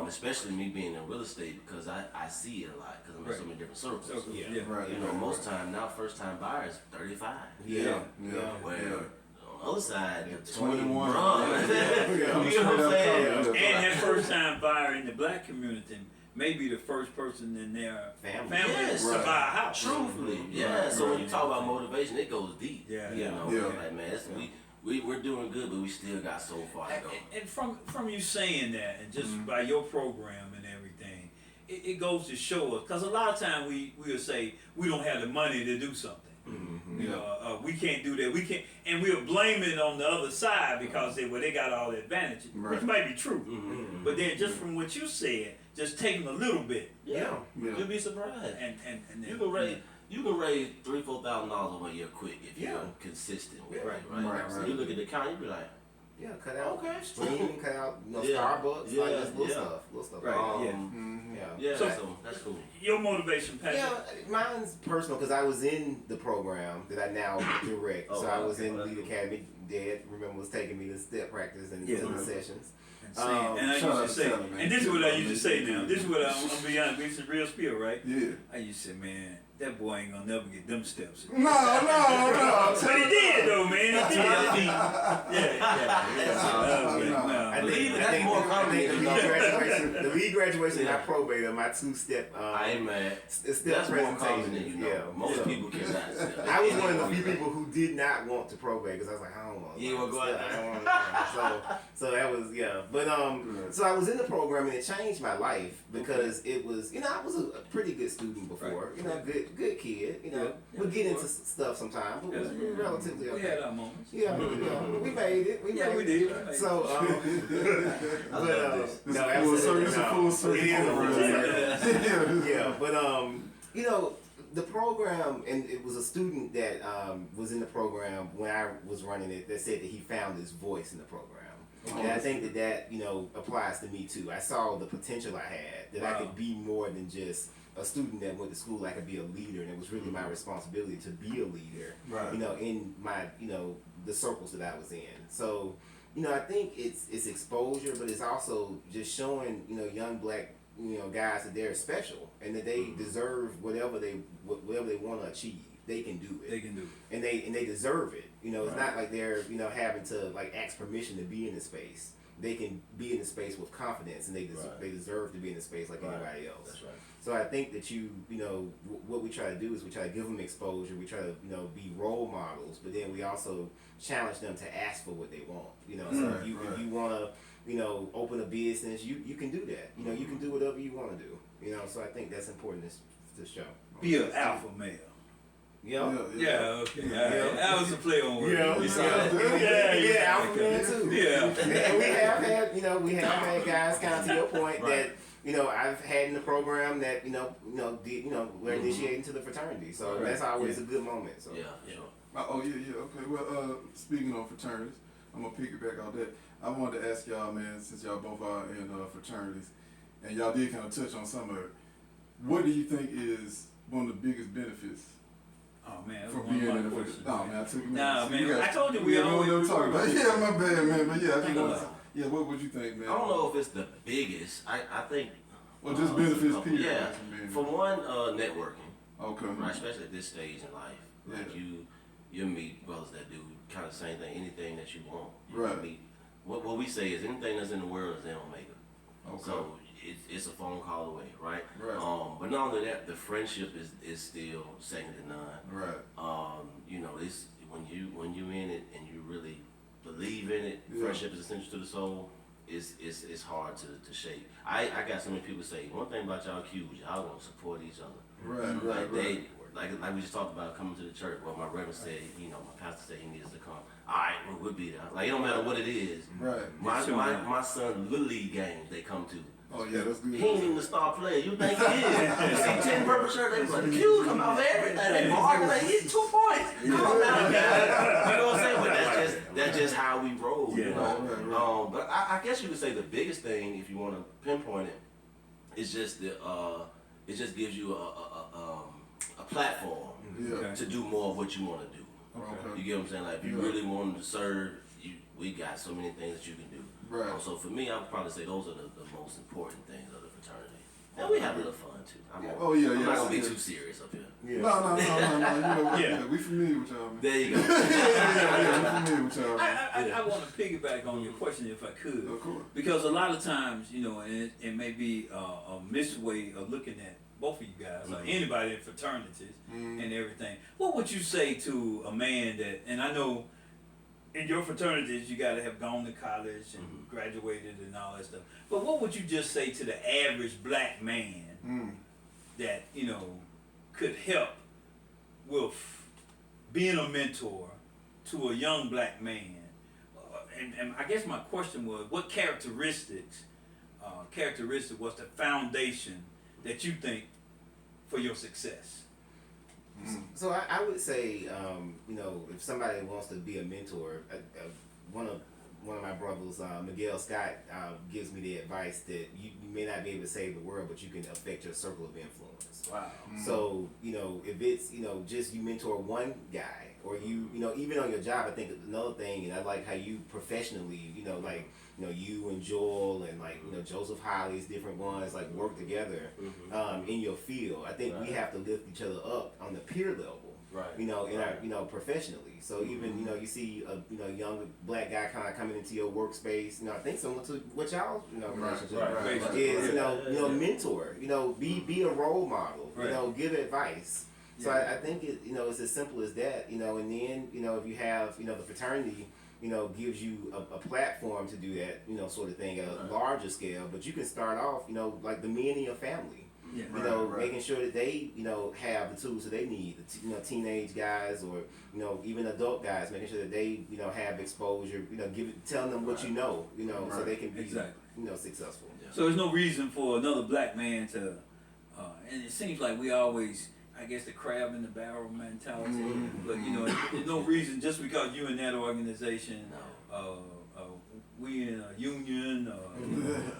Especially me being in real estate because I see it a lot because I'm in so many different circles. You know, most time now first time buyers 35. Where on the other side, 21. You know what I'm saying? And that first time buyer in the black community may be the first person in their family to buy a house. Truthfully, So when you talk about motivation, it goes deep. You know, like man, we're doing good, but we still got so far to go. And from you saying that, and just by your program and everything, it goes to show us. Because a lot of times we'll say we don't have the money to do something. You know, we can't do that. We can't, and we'll blame it on the other side because they got all the advantages, which might be true. But then just from what you said, just taking a little bit, you'll be surprised. And you can raise $3,000-$4,000 1 year quick if you're consistent with it. Right. So you look at the account, you be like, cut out streaming, cut out Starbucks, like just little stuff. Right. So that's cool. Your motivation, Patrick? Yeah, mine's personal because I was in the program that I now direct. So I was in Lead Academy. Dad, was taking me to step practice and to the sessions. And I used to say, and this is what I used to say now. This is what I'm gonna be honest. This is real spiel, right? Yeah. I used to say, man, That boy ain't gonna never get them steps. No. But he did though, man. He did. I think the league graduation not probated my 2-step. I ain't mad. Step That's more common than you know. Yeah. Most people cannot. I was one of the few people who did not want to probate because I was like, I don't want to. You want to go out there? So that was But so I was in the program and it changed my life because it was I was a pretty good student before. Good kid. Would get into stuff sometimes, but was relatively okay. We had our moments. Yeah, we made it. We did. So, no, absolutely. It's a full circle. It is a full circle. Yeah, but the program, and it was a student that was in the program when I was running it that said that he found his voice in the program. And I think that applies to me too. I saw the potential I had, that I could be more than just a student that went to school. I could be a leader, and it was really my responsibility to be a leader, in my, the circles that I was in. So, I think it's exposure, but it's also just showing, young black, guys that they're special and that they deserve whatever they want to achieve. They can do it. They can do it. And they deserve it. It's not like they're, having to like ask permission to be in the space. They can be in the space with confidence, and they deserve to be in the space like anybody else. That's right. So I think that what we try to do is we try to give them exposure. We try to be role models, but then we also challenge them to ask for what they want. So if you want to open a business, you can do that. You can do whatever you want to do. So I think that's important to show. Be an alpha male. Yeah. Okay. That was a play on words. Alpha man too. Yeah. And we have had guys kind of to your point that I've had in the program that we're initiating to the fraternity. So that's always a good moment. So Okay. Well, speaking of fraternities, I'm gonna piggyback on that. I wanted to ask y'all, man, since y'all both are in fraternities, and y'all did kind of touch on some of it. What do you think is one of the biggest benefits? Oh man, for being in the fraternity? No, man, I took it. Nah, man, I told you we always talk about. Yeah, my bad, man. But yeah, what would you think, man? I don't know if it's the biggest. I think. Well, just benefits people. Yeah. For one, networking. Okay. Right, especially at this stage in life. Like you meet brothers that do kind of the same thing. Anything that you want. You meet. What we say is anything that's in the world is in Omega. Okay. So it's a phone call away, right? But not only that, the friendship is still second to none. Right. It's when you in it and you really believe in it, friendship is essential to the soul. It's hard to shake. I got so many people say one thing about y'all Qs, y'all gonna support each other. Right. Like we just talked about coming to the church. Well, my reverend said, my pastor said he needs us to come. All right, we'll be there. Like, it don't matter what it is. Right. My son Little League games they come to. Oh yeah, that's good. He ain't even the star player. You think he is? You see 10 purple shirt, they like, Q come out for everything. They barking like he's 2 points. Come on now, guys. You know what I'm saying? But that's just how we roll. But I guess you could say the biggest thing, if you want to pinpoint it, is just it just gives you a platform to do more of what you want to do. Okay. You get what I'm saying? Like if you really want to serve, we got so many things that you can do. Right. So for me, I would probably say those are the most important things of the fraternity. And we have a little fun too. I'm not gonna be too serious up here. Yeah. No. We familiar with y'all, man. There you go. We familiar with y'all. I want to piggyback on your question if I could. Of course. Because a lot of times, and it may be a missed way of looking at both of you guys, or anybody in fraternities and everything. What would you say to a man that, and I know in your fraternities you got to have gone to college and graduated and all that stuff, but what would you just say to the average black man that, could help with being a mentor to a young black man? And I guess my question was, what characteristic was the foundation that you think for your success? So I would say, if somebody wants to be a mentor, one of one of my brothers, Miguel Scott, gives me the advice that you may not be able to save the world, but you can affect your circle of influence. Wow. So, if it's, just you mentor one guy, or you even on your job, I think another thing, and I like how you professionally, you and Joel and Joseph Holly's different ones like work together in your field. I think we have to lift each other up on the peer level. Right. In our professionally. So even you see a young black guy kind of coming into your workspace. I think similar to what y'all relationship is. Mentor. Be a role model. Give advice. So I think it's as simple as that. And then if you have the fraternity. Gives you a platform to do that, sort of thing at a larger scale. But you can start off, like the men in your family. Yeah. Making sure that they, have the tools that they need. Teenage guys or, even adult guys, making sure that they, have exposure. Telling them what so they can be, successful. Yeah. So there's no reason for another black man to, and it seems like we always, I guess, the crab in the barrel mentality. But there's no reason just because you in that organization. We in a union,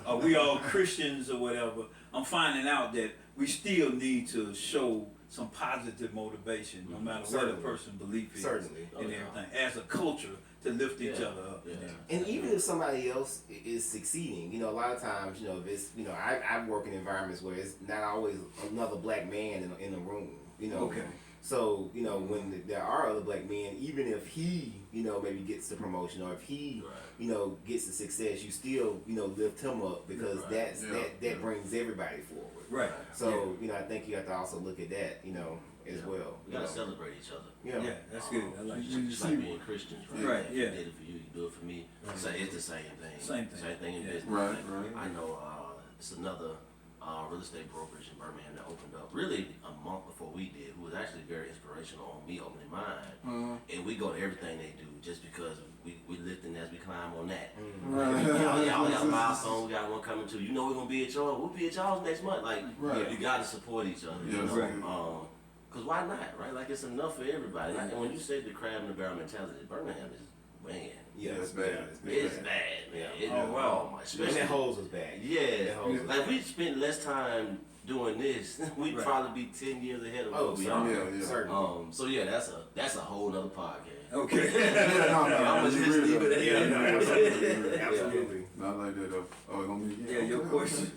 or we all Christians or whatever. I'm finding out that we still need to show some positive motivation, no matter what a person's belief is, and everything, as a culture to lift each other up. And even if somebody else is succeeding, a lot of times, if it's, I work in environments where it's not always another black man in the room, Okay. So, when there are other black men, even if he, maybe gets the promotion or if he, gets the success, you still, lift him up because that brings everybody forward. Right. So, I think you have to also look at that, as well. We gotta celebrate each other. Yeah, that's good. I like that. Just like being Christians, right? Right, If yeah. you did it for you, you do it for me. So it's the same thing. Same thing. Same thing in business. Right, Like, right. I know it's another real estate brokerage in Birmingham that opened up really a month before we did, who was actually very inspirational on me opening mine. And we go to everything they do just because we lifting as we climb on that. Y'all got a milestone, we got one coming too. We're gonna be at y'all. We'll be at y'all's next month. Like you gotta support each other. Cause why not, right? Like it's enough for everybody. And when you say the crab in the barrel mentality, Birmingham is Yeah, it's bad. It's bad, man. And Especially that holes was bad. Yeah, like we spent less time doing this, we'd probably be 10 years ahead of what we are. Certainly. So that's a whole nother podcast. Okay. I'm gonna just leave it at that. Absolutely. Not like that though. Oh, on me again. Yeah, your question.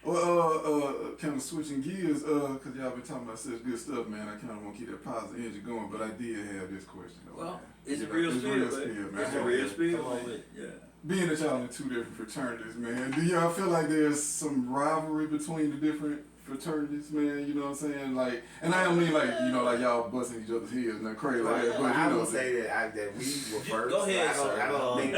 Well, kind of switching gears, cause y'all been talking about such good stuff, man. I kind of want to keep that positive energy going, but I did have this question. Though, Well, man. it's a real spiel, man. It's a real spiel, man. Yeah. Being that y'all in two different fraternities, man, do y'all feel like there's some rivalry between the different fraternities, man? You know what I'm saying? Like, and I don't mean like, like y'all busting each other's heads and crazy like that, but I will say that we were first. Go ahead, I don't think.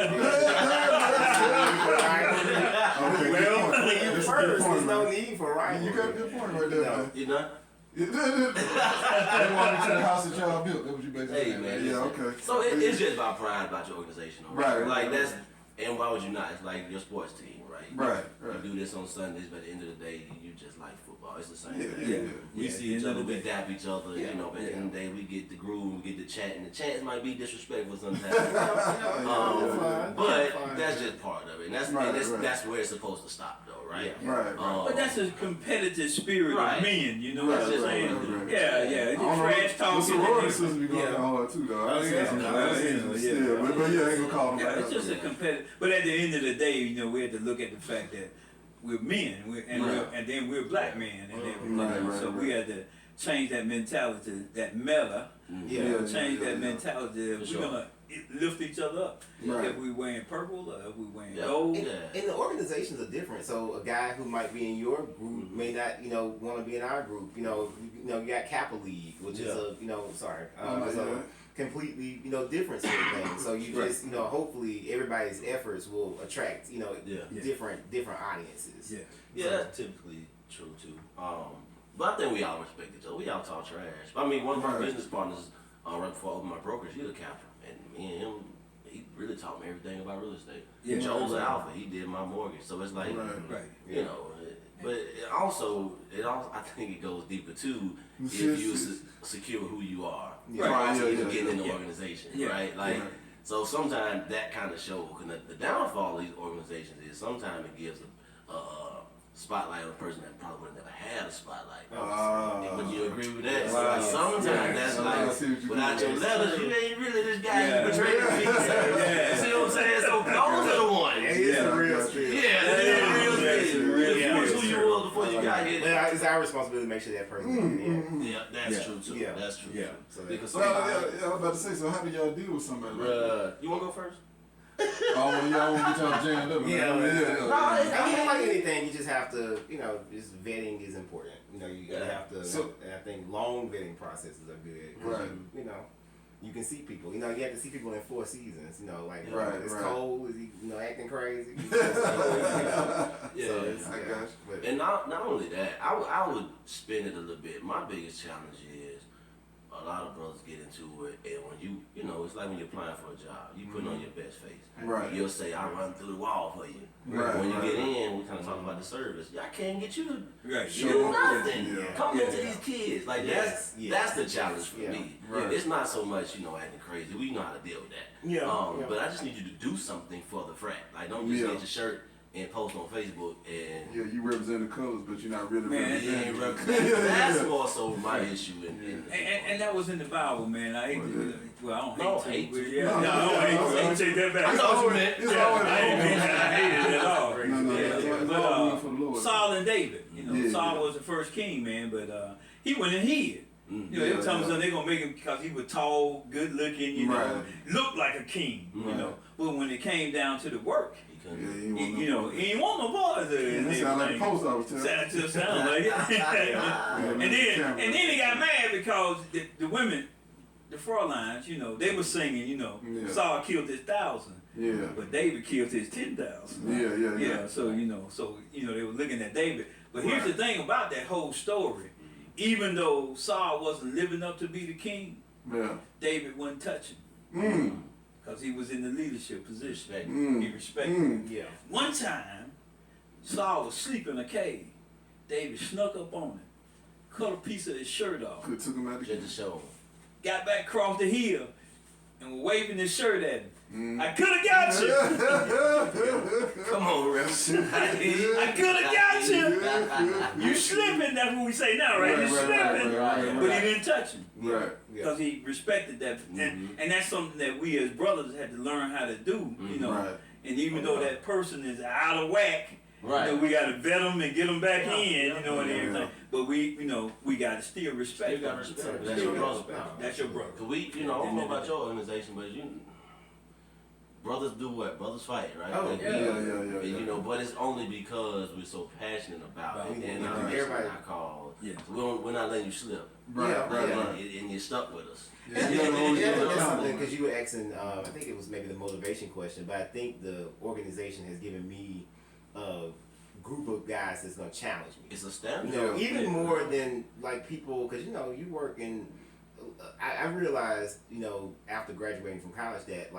Okay, Well, you first. There's no need for rivalry. You got a good point right there, man. You know? They want me to the house that y'all built. That's what you basically saying. Man. Yeah, okay. So it's just about pride about your organization, right? Like that's, and why would you not? It's like your sports team, right? Right. You do this on Sundays, but at the end of the day, you just like football. It's the same thing. Yeah. We see each other, we dap each other, but at the end of the day, we get the groove, we get the chat, and the chats might be disrespectful sometimes. But that's just part of it, and that's where it's supposed to stop, though, right? Right. But that's a competitive spirit of men, you know what I'm saying? Right. Yeah. You trash talking. The sorority system be going down hard too, though. I ain't some but yeah, I ain't gonna call them. Yeah, it's just a competitive. But at the end of the day, we had to look at the fact that we're men, and then we're black men and everything. So we had to change that mentality, that meta. Change that mentality. If we're gonna lift each other up. If we wearing purple or if we wearing gold. And the organizations are different. So a guy who might be in your group may not, want to be in our group. You got Kappa League, which is a completely, different sort of thing. So you just, hopefully everybody's efforts will attract, different audiences. Yeah, that's typically true too. But I think we all respect each other. We all talk trash. I mean, one of my business partners, right before I opened my brokerage, he's a Kappa, and me and him, he really taught me everything about real estate. Joe's an alpha. He did my mortgage, so it's like, But I think it goes deeper too. If you secure who you are, prior to even getting in the organization, right? Like, So sometimes that kind of shows. The downfall of these organizations is sometimes it gives a spotlight on a person that probably would have never had a spotlight. But you agree with that? So like sometimes that's like, without your letters, you ain't really this guy you betrayed the peace. See what I'm saying? So those are the ones. It's the real spirit. Yeah, it's the real spirit. Who you were before you got here. Well, it's our responsibility to make sure that person. Yeah, that's true too. Yeah. That's true. Yeah. Too. So Because I was about to say, so how do y'all deal with somebody like that? you wanna go first? Y'all want to get y'all jammed up. I mean, like anything, you just have to, just vetting is important. You gotta have to. So, and I think long vetting processes are good. Right. You can see people. You have to see people in 4 seasons. It's right. cold. Is he, acting crazy? Yeah, I got you. And not only that, I would spin it a little bit. My biggest challenge is a lot of brothers get into it, and when it's like when you're applying for a job, you put on your best face. Right. You'll say, "I run through the wall for you." Right. When you get in, we kind of talk about the service. I can't get you to Right. do nothing. Yeah. Come into these kids. Like that's the challenge for Yeah. me. Right. It's not so much acting crazy. We know how to deal with that. But I just need you to do something for the frat. Like don't just get your shirt and post on Facebook and you represent the colors, but you're not really representing. That's also my issue. And that was in the Bible, man. I hate to, well, I don't hate to. hate I don't hate to. I'm gonna take that back. I know what you meant. I hate it at all. No. Saul and David. Saul was the first king, man, but he went and hid. They were telling him they're gonna make him because he was tall, good looking, looked like a king, But when it came down to the work, he ain't want no boys. That sound like a post office. Sound like it. and then he got mad because the women, the Fraulines, they were singing, Saul killed his 1,000. Yeah. But David killed his 10,000. Yeah. So they were looking at David. But here's the thing about that whole story. Even though Saul wasn't living up to be the king, David wouldn't touch him. Because he was in the leadership position. He respected him. Yeah. One time, Saul was sleeping in a cave. David snuck up on him, cut a piece of his shirt off, Took him out Just to show him. got back across the hill, and was waving his shirt at him. I could have got you. Come on, Rex. I could have got you. You slipping, that's what we say now, right? You slipping. But he didn't touch him. Right. Because he respected that. And that's something that we as brothers had to learn how to do, Right. And even though that person is out of whack, Right. we got to vet them and get them back in, and everything. But we got to still respect You got them. respect. That's your brother. That's your brother. Cause I don't know about your organization, but brothers do what? Brothers fight, right? Oh, Yeah. But it's only because we're so passionate about it, and Everybody not called. Yeah. So we're not letting you slip. Right. And you're stuck with us. that's something because you were asking. I think it was maybe the motivation question, but I think the organization has given me a group of guys that's gonna challenge me. It's a standard. Even more than like people, because you work in. I realized, after graduating from college that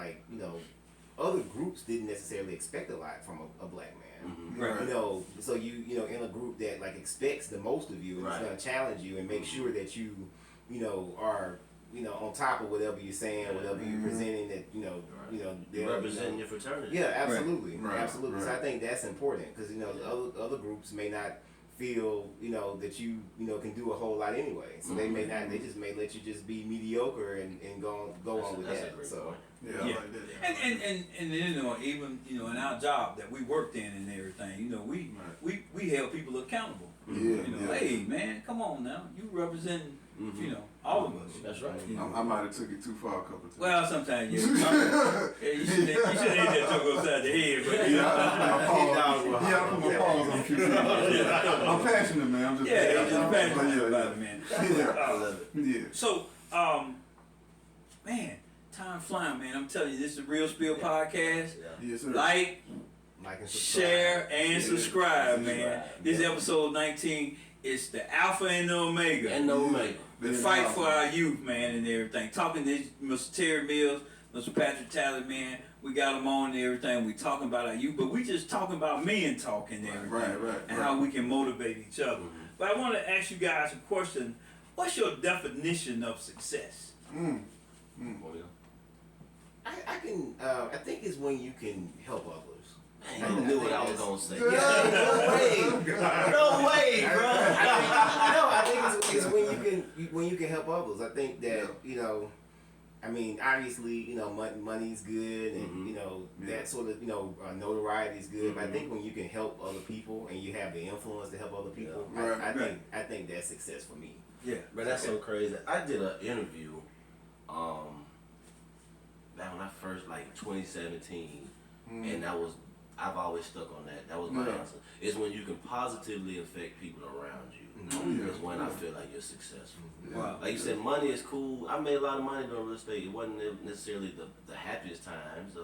other groups didn't necessarily expect a lot from a black man. Right. So you in a group that expects the most of you and is gonna challenge you and make sure that you are on top of whatever you're saying, whatever you're presenting, that You're representing your fraternity. Yeah, absolutely, Right. absolutely. Right. So I think that's important because other groups may not feel that you can do a whole lot anyway. So they may not. They just may let you just be mediocre and go on with That's that. a great So point. Yeah. Yeah. Like that. And even in our job that we worked in and everything, we held people accountable. Hey man, come on now, you represent all of us. That's right. I might have took it too far a couple times. Well, sometimes you shouldn't hit that joke upside the head, but I put my paws on a few things. I'm passionate, man. I'm just just passionate about it, man. I love it. Yeah. So, man, time flying, man. I'm telling you, this is the Real Spill Podcast. Yes, sir. Like and subscribe. share, and subscribe, man. This is episode 19. It's the Alpha and the Omega. And the Omega. The fight for our youth, man, and everything. Talking to Mr. Terry Mills, Mr. Patrick Talley, man. We got them on and everything. We talking about our youth, but we just talking about men talking and everything. Right. And how we can motivate each other. But I want to ask you guys a question. What's your definition of success? I can. I think it's when you can help others. Man, you knew what I was gonna say. Yeah, No way, bro. I think it's when you can help others. I think that I mean, obviously, money's good, and that sort of notoriety is good. But I think when you can help other people and you have the influence to help other people, I think that's success for me. Yeah, but that's so crazy. I did an interview, back when I first 2017, and I've always stuck on that. That was my answer. It's when you can positively affect people around you. Is when I feel like you're successful. Wow. Like you said, money is cool. I made a lot of money doing real estate. It wasn't necessarily the happiest times. You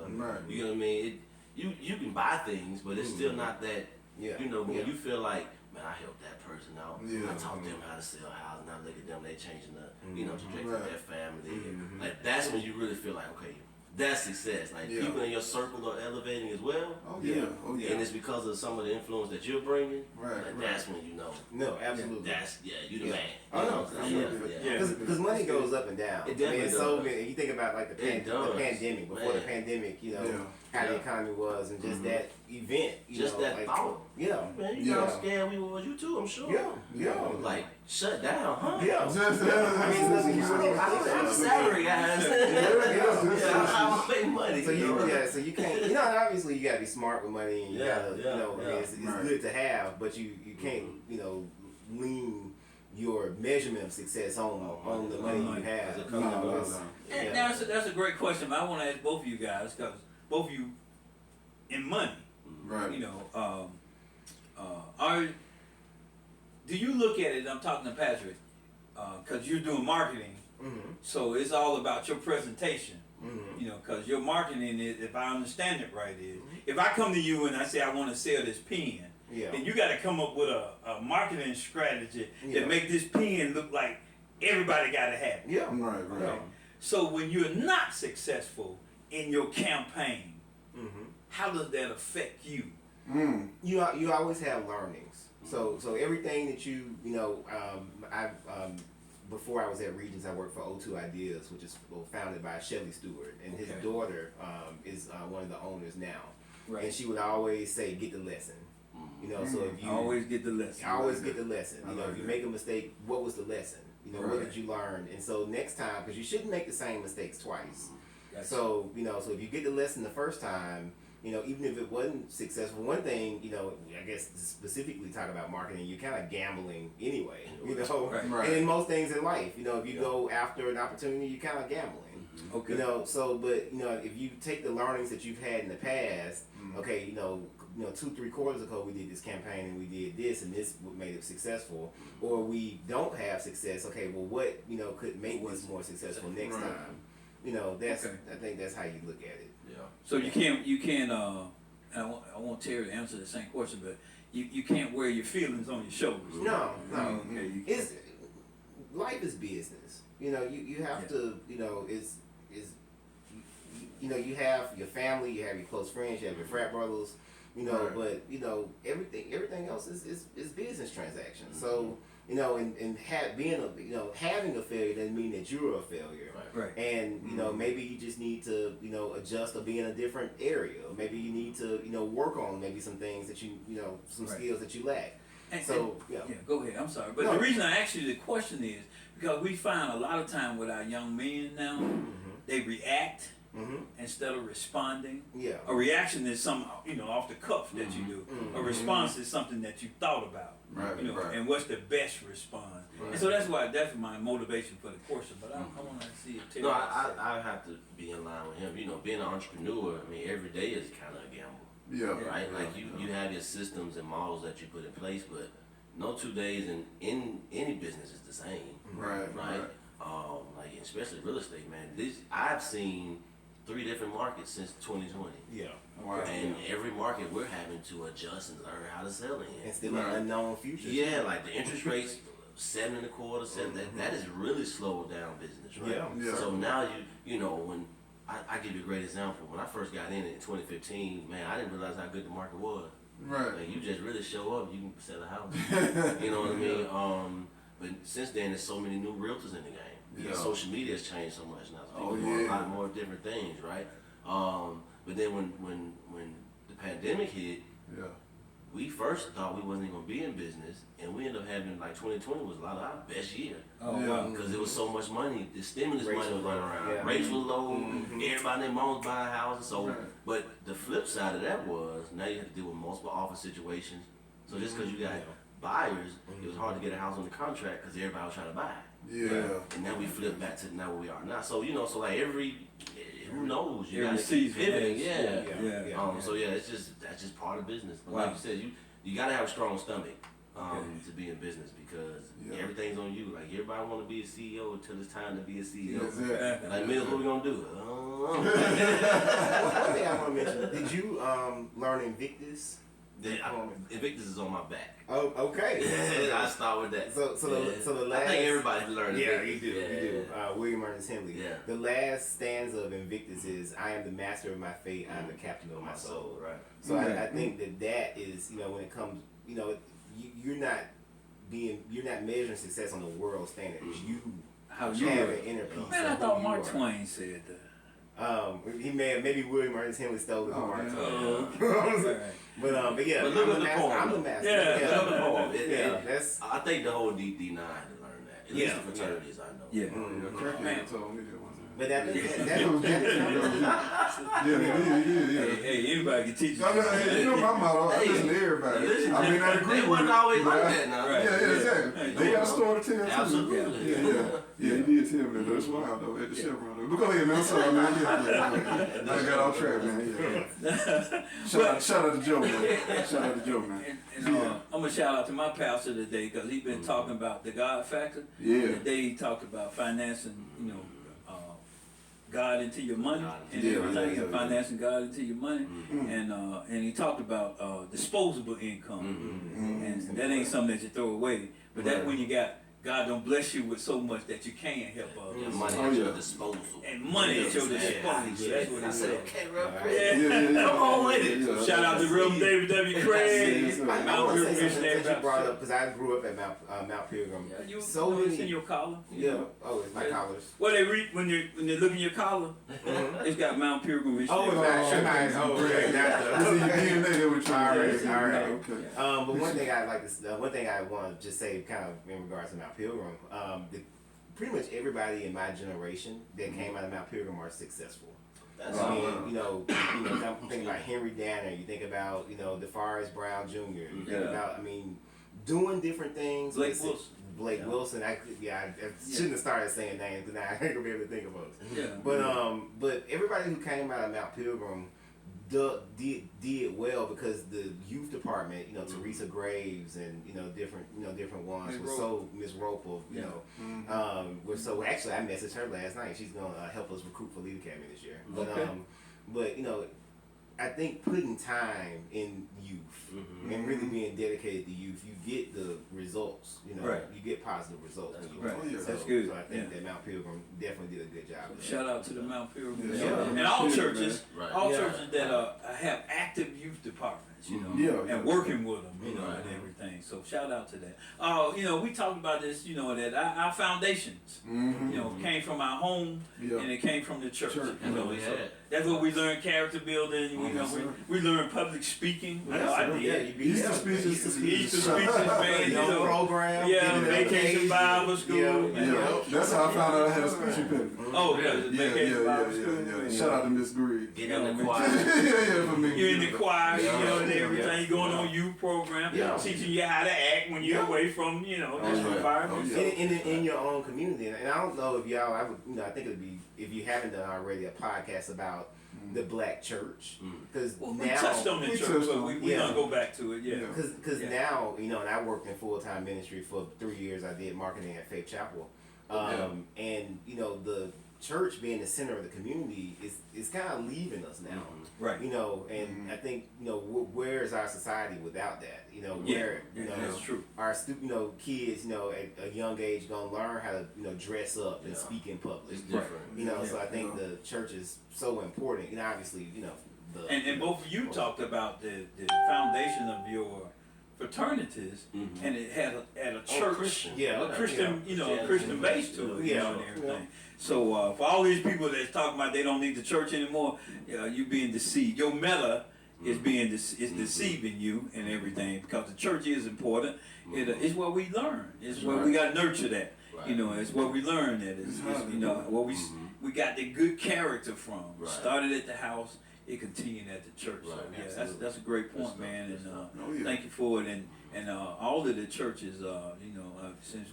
know what I mean? You can buy things, but it's still not that. When you feel like, man, I helped that person out. I taught them how to sell houses. Now look at them, they changing the trajectory of their family. Like that's when you really feel like, okay, that's success. Like people in your circle are elevating as well. And it's because of some of the influence that you're bringing. That's when you know. No, absolutely. That's you the man. Because money goes up and down. It definitely does. You think about like the pandemic. Before the pandemic, how the economy was, and just that event. That thought. Man, you know how scared we was. You too, I'm sure. Like shut down, huh? I'm sorry, guys. I'm making money. So you can't. Obviously you gotta be smart with money, and you gotta, it's good to have, but you can't, lean your measurement of success on the money you have. And that's a great question. But I want to ask both of you guys, because both of you in money, do you look at it? I'm talking to Patrick, because you're doing marketing, so it's all about your presentation. Because your marketing is, if I understand it right, is if I come to you and I say I want to sell this pen, then you got to come up with a marketing strategy that make this pen look like everybody got to have it. Right. So when you're not successful in your campaign, how does that affect you? You always have learnings. So everything that before I was at Regions, I worked for O2 Ideas, which is founded by Shelly Stewart, and his daughter is one of the owners now. Right. And she would always say, "Get the lesson." So if you always get the lesson. Get the lesson. If you make a mistake, what was the lesson? What did you learn? And so next time, because you shouldn't make the same mistakes twice. Gotcha. So so if you get the lesson the first time, even if it wasn't successful, one thing, I guess specifically talking about marketing, you're kind of gambling anyway, and in most things in life, if you go after an opportunity, you're kind of gambling. Okay. If you take the learnings that you've had in the past, 2-3 quarters ago we did this campaign and we did this and this made it successful, or we don't have success. Okay, well, what could make this more successful next time? I think that's how you look at it. So you can't. And I want Terry to answer the same question, but you can't wear your feelings on your shoulders. No. Okay. Life is business. You have to. You have your family, you have your close friends, you have your frat brothers. But everything else is business transactions. So having a failure doesn't mean that you're a failure. Right. And maybe you just need to adjust or be in a different area. Maybe you need to work on maybe some things that some skills that you lack. Go ahead. I'm sorry, but the reason I asked you the question is because we find a lot of time with our young men now, they react. Instead of responding. A reaction is some off the cuff that you do. A response is something that you thought about. And what's the best response. And so that's why definitely my motivation for the course. But I want to see it. No, I have to be in line with him. Being an entrepreneur, I mean, every day is kind of a gamble. Right? Like you have your systems and models that you put in place, but no 2 days in any business is the same. Right. Like especially real estate, man. I've seen 3 different markets since 2020. And every market we're having to adjust and learn how to sell in. And still an unknown future. Like the interest rates 7.25%, 7. That is really slowed down business, right? So now when I give you a great example. When I first got in 2015, man, I didn't realize how good the market was. Like you just really show up, you can sell a house. You know what I mean? But since then, there's so many new realtors in the game. Yeah. Social media has changed so much now. So Oh, people do yeah. a lot more different things, right? But then when the pandemic hit, Yeah. we first thought we wasn't even gonna be in business, and we ended up having like 2020 was a lot of our best year. Oh, Yeah. wow. Because there was so much money, the stimulus Rates money was were running low, around. yeah. Rates were low, Mhm. everybody and their moms buying houses. So, Right. but the flip side of that was now you have to deal with multiple offer situations. So just because you got buyers, it was hard to get a house on the contract because everybody was trying to buy. Yeah. And now we flip back to now where we are now. So so like who knows? You Every gotta keep season, pivoting, yeah. So that's just part of business. But Wow. like you said, you gotta have a strong stomach Okay. to be in business because Yeah. everything's on you. Like everybody want to be a CEO until it's time to be a CEO. Exactly. Like, Mills, what we gonna do? One thing I want to mention, did you learn Invictus? Invictus is on my back. Oh, okay. I start with that. So the last. I think everybody learned Yeah, Invictus. you do. William Ernest Henley. Yeah. The last stanza of Invictus is, "I am the master of my fate. I am the captain of my soul." Right. So I think that is, when it comes, you're not measuring success on the world standard. It's you How have you an were. inner peace. Man, I of who thought you Mark are. Twain said that. Maybe William Ernest Henley stole it from Mark man. Twain. But yeah, But look I'm at the poem. I'm the master. Yeah, Look at the poem. Yeah, that's I think the whole D9 had to learn that. At least the fraternities I know. Yeah. Yeah, Crackhead told me that one time. but that Yeah, yeah. Hey, anybody can teach you. You know my motto, I listen to everybody. Listen, I may not agree they with wasn't it, always but like I- that now. Right. Yeah, exactly. They got a story to tell too. Absolutely. Yeah, he did tell me that. That's wild though, at the Chevron though. But go ahead, man. I'm sorry, man. Yeah. I got off track, man. Yeah. Shout out to Joe, man. Shout out to Joe, man. And I'm gonna shout out to my pastor today because he's been talking about the God factor. Yeah. And today he talked about financing, God into your money and Yeah, everything, yeah, and yeah. financing God into your money, and he talked about disposable income, and that ain't something that you throw away, but that when you got God don't bless you with so much that you can't help Your others. money Oh, at your yeah. disposal. And money at your disposal. That's what I he said, said. okay, real Yeah. quick. Come on with it. Yeah. Shout out to Real David W. Craig. Yes, sir. I Mount want to Pilgrim say something Missionary that you brought Baptist up because I grew up at Mount Pilgrim. Yeah, you so know, it's in many. your collar. Yeah. Oh, it's my collars. Well, they read when they look in your collar. It's got Mount Pilgrim Missionary. Oh, it's Oh, nice. Oh, okay. It's in your DNA that we're trying to All right. Okay. But one thing I want to just say, kind of in regards to Mount Pilgrim, pretty much everybody in my generation that came out of Mount Pilgrim are successful. That's I all. mean, I'm thinking about Henry Danner. You think about, DeForest Brown Jr. You think about, doing different things. Blake Listen, Wilson. Blake Yeah. Wilson. I shouldn't have started saying names because now I ain't gonna be able to think of those. Yeah. But everybody who came out of Mount Pilgrim did well because the youth department, Teresa Graves and different ones Miss were so Miss Roper, were so actually I messaged her last night. She's gonna help us recruit for Lead Academy this year. But I think putting time in youth and really being dedicated to youth, you get the results. Right. You get positive results. When you Right. Oh, yeah. So, That's good. So I think that Mount Pilgrim definitely did a good job. Of that. Shout out to the Mount Pilgrim. Yeah. And all churches, Right. all Yeah. churches that have active youth departments, Yeah. and working with them, Right. and everything. So shout out to that. We talked about this, that our foundations, came from our home Yeah. and it came from the church. Church. You know, That's what we so had. that's what we learned: character building. Yes, sir. we learned public speaking. I did. Easter speeches. Easter speeches, man, program. Yeah, getting vacation engaged. Bible school. Yeah, that's how I found out I had a speech impediment. Oh, Yeah, vacation Bible school. Yeah. Shout out to Miss Green. Get in the choir. Yeah, for me. You're in the choir, Yeah. and everything. Yeah. You're going on youth program, Yeah. teaching you how to act when you're away from, this right. environment. Oh, yeah. In your own community, and I don't know if y'all, I think it'd be, if you haven't done already, a podcast about the black church, because Well, we now touched on the we church, touched but on- we're yeah. gonna go back to it. Yeah. Yeah. Because Yeah. now, and I worked in full-time ministry for 3 years. I did marketing at Faith Chapel. And, the church being the center of the community is kind of leaving us now. Right. And I think, where is our society without that? Where, that's true. our kids, at a young age gonna learn how to, dress up and speak in public. It's different. So I think the church is so important. Obviously, And both of you talked about the foundation of your fraternities, and it had a church, Christian. a Christian, a Christian base to it, and everything. Yeah. So for all these people that's talking about they don't need the church anymore, you being deceived. Your meta is being deceiving you and everything, because the church is important. It's what we learn. It's what we got nurtured at. Right. It's what we learned at. It's what we got the good character from. Right. Started at the house. It continued at the church. Right, So that's a great point, man. And thank you for it. And all of the churches, since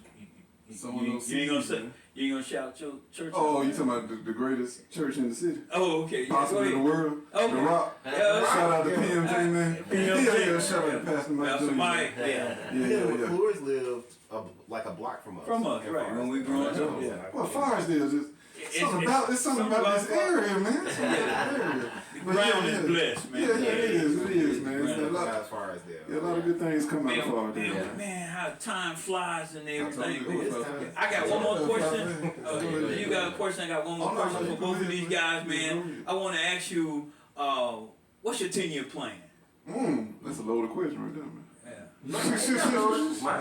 you ain't gonna shout your church. Oh, you talking about the greatest church in the city? Oh, okay. Possibly in the world. Okay. The Rock. Shout out to PMJ, man. Yeah, shout out to Pastor Mike. Mike. Yeah. Coors lived like a block from us. Right. When we grew up. Yeah. Well, Forestdale just. It's something about this area, man. The ground is blessed, man. Yeah, it is, man. A lot of good things come out of Forestdale. Man, how time flies and everything. you. I got one more question. You got a question? I got one more question for both of these guys, man. I want to ask you, what's your 10-year plan? That's a loaded question right there, man. Mine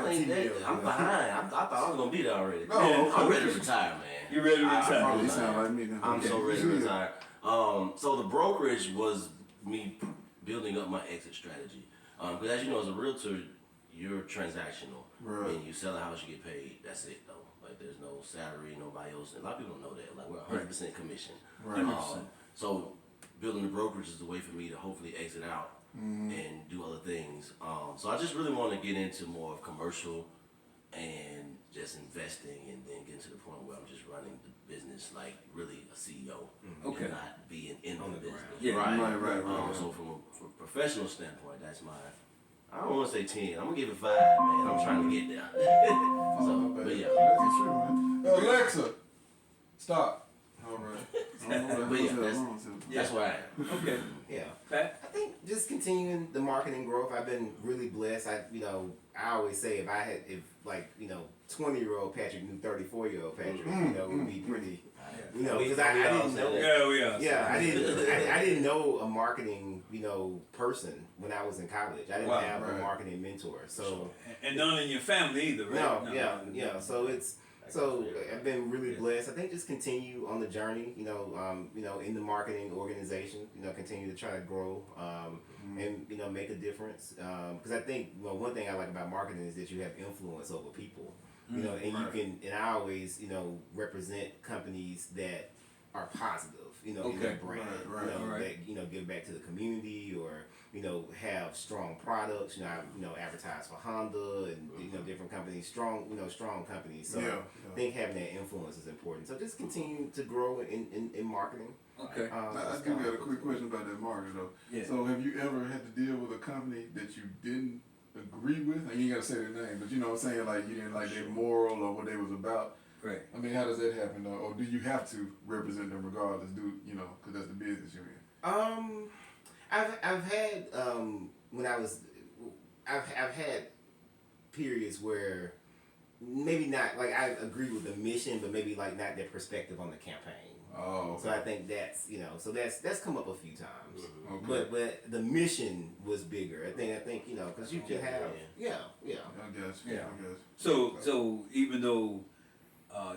ain't that. I'm behind. I thought I was gonna be there already. No, I'm ready to retire, man. You ready to retire? You sound like me now. I'm so ready to retire. So the brokerage was me building up my exit strategy. Because as you know, as a realtor, you're transactional. Right. When you sell a house, you get paid. That's it, though. Like there's no salary, nobody else. And a lot of people don't know that. Like we're 100% commission. Right. So building the brokerage is a way for me to hopefully exit out and do other things. So I just really want to get into more of commercial and just investing, and then get to the point where I'm just running the business like really a CEO, Okay. and not being in the business. Yeah. Right. So from a professional standpoint, that's my. I don't want to say 10. I'm gonna give it 5, man. I'm trying to get there. But yeah. That's true, man. Alexa, stop. All right. But yeah, that's where I am. Okay. Yeah. Pat? I think just continuing the marketing growth. I've been really blessed. I always say if 20-year-old Patrick knew 34-year-old Patrick, would be pretty, because I didn't know. I didn't know a marketing, person when I was in college. I didn't have a marketing mentor. So and none in your family either, right? No. So I've been really blessed. I think just continue on the journey, in the marketing organization, continue to try to grow, and, make a difference. Because I think, one thing I like about marketing is that you have influence over people, and you can, and I always, represent companies that are positive, in their brand, that, give back to the community, or, have strong products. I advertise for Honda and different companies, strong companies. So I think having that influence is important. So just continue to grow in marketing. Okay. I do got a quick question about that market though. Yeah. So have you ever had to deal with a company that you didn't agree with? And you ain't gotta say their name, but you know what I'm saying, like you didn't like their moral or what they was about. Right. I mean, how does that happen though? Or do you have to represent them regardless? Because that's the business you're in. I've had I've had periods where maybe not like I agree with the mission, but maybe like not their perspective on the campaign. Oh. So I think that's that's come up a few times. Okay. But the mission was bigger. I think because you can have I guess. Yeah. I guess. So even though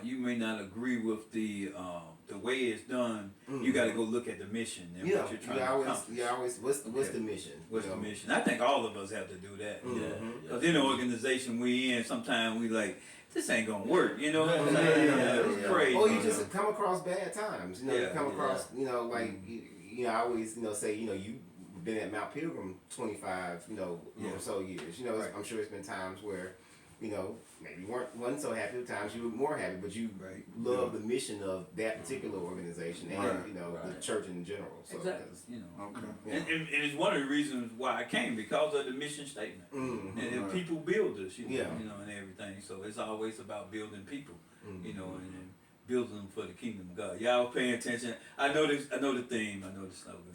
you may not agree with the way it's done, you got to go look at the mission and what you're trying to accomplish. What's the mission? What's the mission? I think all of us have to do that. Because in the organization we in, sometimes we like, this ain't gonna work. You know what I'm saying? It's crazy. Or you just come across bad times. You come across, I always, say, you've been at Mount Pilgrim 25, or so years. I'm sure it's been times where, maybe you wasn't so happy. At times you were more happy, but you love the mission of that particular organization and the church in general. So exactly. Okay. And it's one of the reasons why I came, because of the mission statement. And people build us, and everything. So it's always about building people, and building them for the kingdom of God. Y'all paying attention. I know the theme. I know the slogan.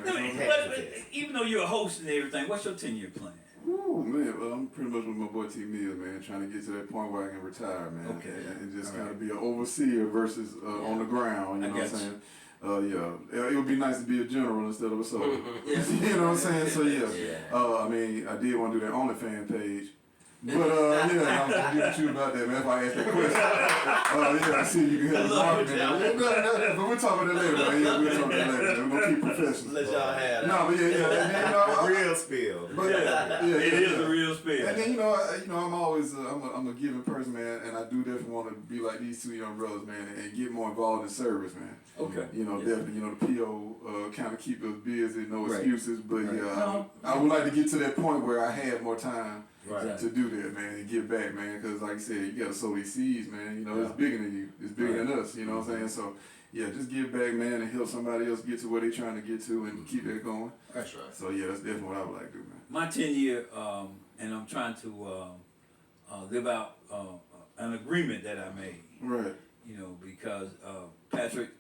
But even though you're a host and everything, what's your 10-year plan? Ooh, man, I'm pretty much with my boy T Mills, man, trying to get to that point where I can retire, man. Okay. And just kind of be an overseer versus on the ground, you know what I'm saying? It would be nice to be a general instead of a soldier. You know what I'm saying? So I mean, I did want to do that OnlyFans page. But I'm gonna get with you about that, man. If I ask that question, I see you can help us argument. But we'll talk about that later, man. Yeah, we'll talk about that later. We're gonna keep professional. Let y'all have that. No, but the real spill. But It is a real spill. And then I'm always I'm a giving person, man, and I do definitely want to be like these two young brothers, man, and get more involved in service, man. Okay. Definitely. The PO kind of keep us busy, no excuses. But Right. I would like to get to that point where I have more time. Right. To do that, man, and give back, man, because like I said, you gotta sow these seeds, man. It's bigger than you, it's bigger than us. You know what I'm saying? So, just give back, man, and help somebody else get to where they're trying to get to, and keep that going. That's right. So that's definitely what I would like to do, man. My 10-year, and I'm trying to live out an agreement that I made. Right. Because Patrick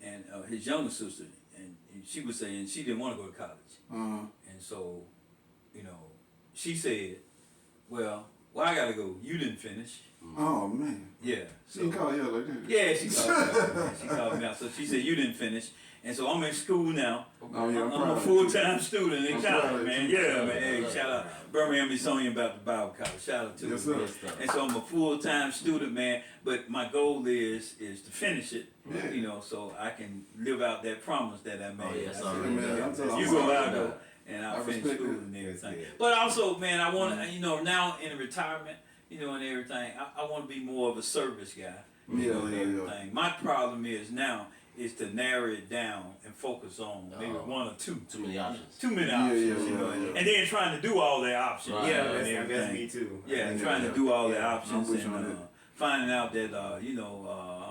and his younger sister, and she was saying she didn't want to go to college, and so, she said, well, I gotta go. You didn't finish. Oh man. Yeah. She called you like that. Yeah, she called me out. She called me out. So she said you didn't finish, and so I'm in school now. I'm a full-time student in college, man. Yeah, man. Hey, shout out Birmingham Smithsonian Baptist Bible College. Shout out to yes, them. sir. And so I'm a full-time student, man. But my goal is to finish it. So I can live out that promise that I made. Oh, yes, I said, you go out though. And I'll finish school and everything. But also, man, I want to, now in retirement, and everything, I want to be more of a service guy. And everything. My problem is to narrow it down and focus on maybe one or two. Too many options. Too many options. And then trying to do all the options. Right. That's me too. Yeah, trying to do all the options and finding out that,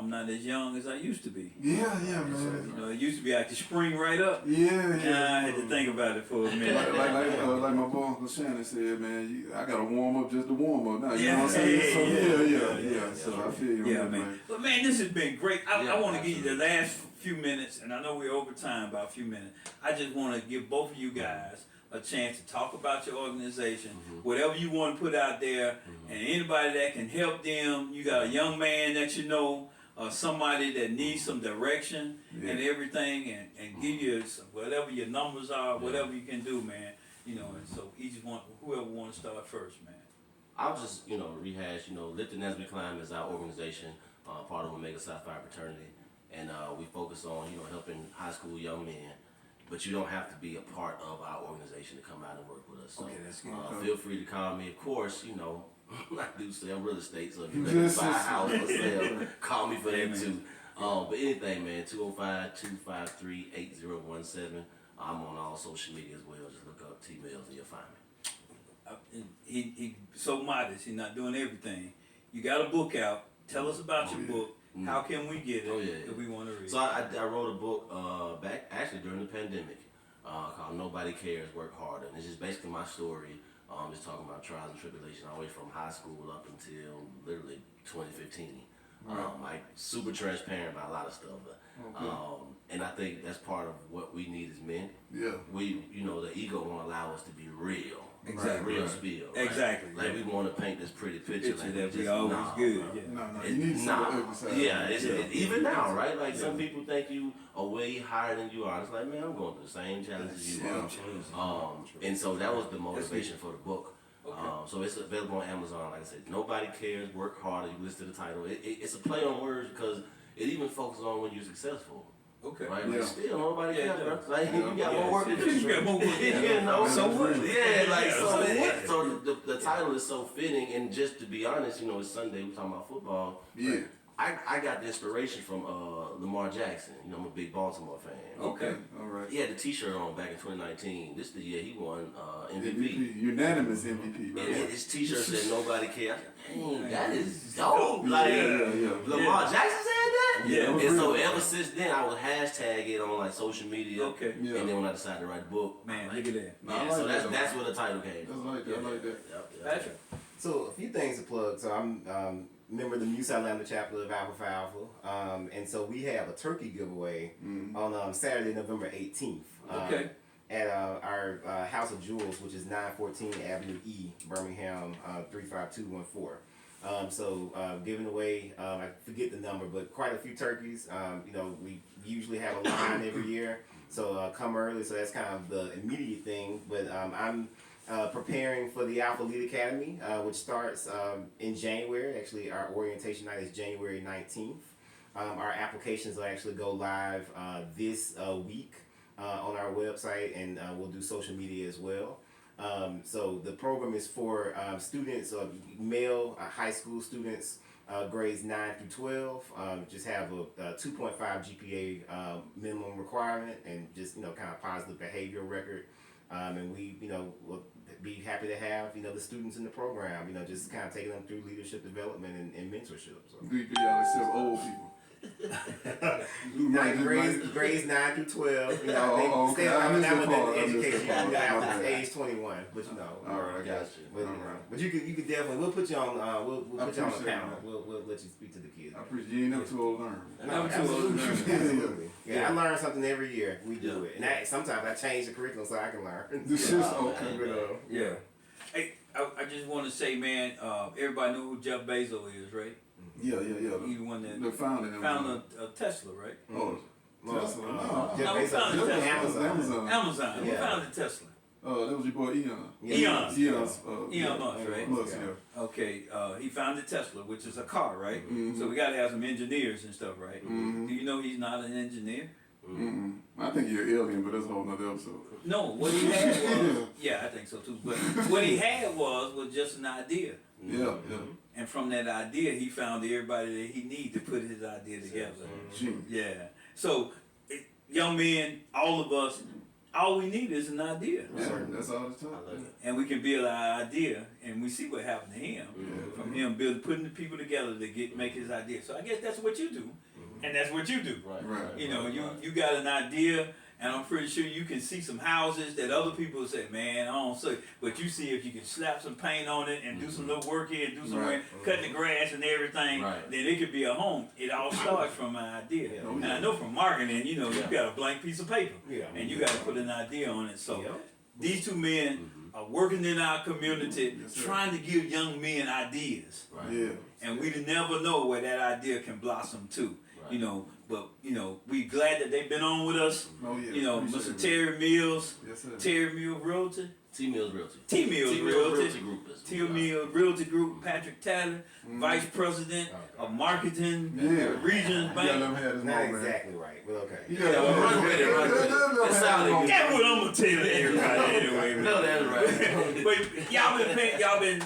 I'm not as young as I used to be. Yeah, man. It used to be I could spring right up. Yeah. I had to think about it for a minute. like my boy Uncle Shannon said, man, I got to warm up just to warm up now. You know what I'm So saying? So I feel you. Yeah, man. But man, this has been great. I want to give you the last few minutes, and I know we're over time by a few minutes. I just want to give both of you guys a chance to talk about your organization, whatever you want to put out there, and anybody that can help them. You got a young man that somebody that needs some direction and everything, and give you whatever your numbers are, whatever you can do, man. And so whoever want to start first, man. I'll just, rehash, Lifting As We Climb is our organization, part of Omega Psi Phi fraternity, and we focus on, helping high school young men. But you don't have to be a part of our organization to come out and work with us. So that's good. feel free to call me. Of course, I do sell real estate, so if you're ready to buy a house or sell, call me for that too. But anything, man, 205-253-8017. I'm on all social media as well. Just look up T-Mills and you'll find me. He so modest. He's not doing everything. You got a book out. Tell us about your book. How can we get it if we want to read? So I wrote a book back actually during the pandemic called Nobody Cares, Work Harder. And it's just basically my story. Just talking about trials and tribulations all the way from high school up until literally 2015. Like super transparent about a lot of stuff. And I think that's part of what we need as men. Yeah. We, the ego won't allow us to be real. Exactly. Real spill. Right? Exactly. Like we want to paint this pretty picture like that we always good. No, you need some even now, right? Like some people think you are way higher than you are. It's like, man, I'm going through the same challenges you are. And so that was the motivation for the book. So it's available on Amazon. Like I said, Nobody Cares, Work Harder. You listen to the title. It's a play on words because it even focuses on when you're successful. Okay. Right? Like still nobody cares, bro. Like you got more work to do. You got more work to do. So what? Yeah, like so the title is so fitting, and just to be honest, it's Sunday, we're talking about football. Yeah. I got the inspiration from Lamar Jackson. I'm a big Baltimore fan. Okay. All right. He had the T-shirt on back in 2019. This is the year he won MVP. Unanimous MVP. Right? And his T-shirt said "Nobody cares." Dang, that is dope. Like Lamar Jackson said that. Yeah. And so ever since then, I would hashtag it on like social media. Okay. And then when I decided to write the book, man, look at that. Yeah, so that's where the title came from. I like that. Patrick. So a few things to plug. So I'm member of the Mu Psi Lambda chapter of Alpha Phi Alpha, and so we have a turkey giveaway on Saturday, November 18th. At our House of Jewels, which is 914 Avenue E, Birmingham, 35214. Giving away, I forget the number, but quite a few turkeys. We usually have a line every year, so come early. So that's kind of the immediate thing. But I'm preparing for the Alpha Lead Academy, which starts in January. Actually, our orientation night is January 19th. Our applications will actually go live this week on our website, and we'll do social media as well. So the program is for students, male high school students, grades 9 through 12. Just have a 2.5 GPA minimum requirement, and just kind of positive behavioral record. And we will be happy to have the students in the program. Just kind of taking them through leadership development and mentorship. So. Do y'all accept old people? grades 9 through 12. Okay. Stay around that one part. in education. Okay. Age 21, but All right, I got you. But you could definitely. We'll put you on. We'll put you on the panel. That. We'll let you speak to the kids. I appreciate you. Ain't never too old to learn. No, absolutely. Yeah, I learn something every year. We do it, and sometimes I change the curriculum so I can learn. This is okay. Yeah. Hey, I just want to say, man, everybody know who Jeff Bezos is, right? Yeah. He's the one that found Tesla, right? Oh, Tesla. Jeff we found Bezos. Tesla. Amazon. Amazon. Yeah. Who founded Tesla? That was your boy Elon. Elon Musk, right? Musk, yeah. Okay, he founded Tesla, which is a car, right? Mm-hmm. So we got to have some engineers and stuff, right? Mm-hmm. Do you know he's not an engineer? Mm-hmm. I think you're an alien, but that's a whole nother episode. No, what he had was, yeah, I think so too. But what he had was just an idea. Yeah. And from that idea, he found everybody that he needed to put his idea together. Genius. Yeah. So, young men, all of us, all we need is an idea. Yeah, that's all it's talking. And we can build our idea, and we see what happened to him. Yeah. From him putting the people together to make his idea. So I guess that's what you do, and that's what you do. Right. You got an idea, and I'm pretty sure you can see some houses that other people say, man, I don't see. But you see if you can slap some paint on it and do some little work here, and do some cut the grass and everything, then it could be a home. It all starts from an idea. And I know from marketing, you got a blank piece of paper, and you got to put an idea on it. So these two men are working in our community, trying to give young men ideas. Yeah. And we never know where that idea can blossom to. But we glad that they've been on with us. Oh, yeah. Mr. Terry Mills, Yes, sir. Terry Mills Realty, T Mills Realty. T Mills Realty Group. T Mills Realty Group, Patrick Taylor, Vice President of Marketing, Regions Bank. Never had his Not moment. exactly right, but okay. Run with it. It sounded good. That's what I'm gonna tell everybody anyway. No, that's right. But y'all been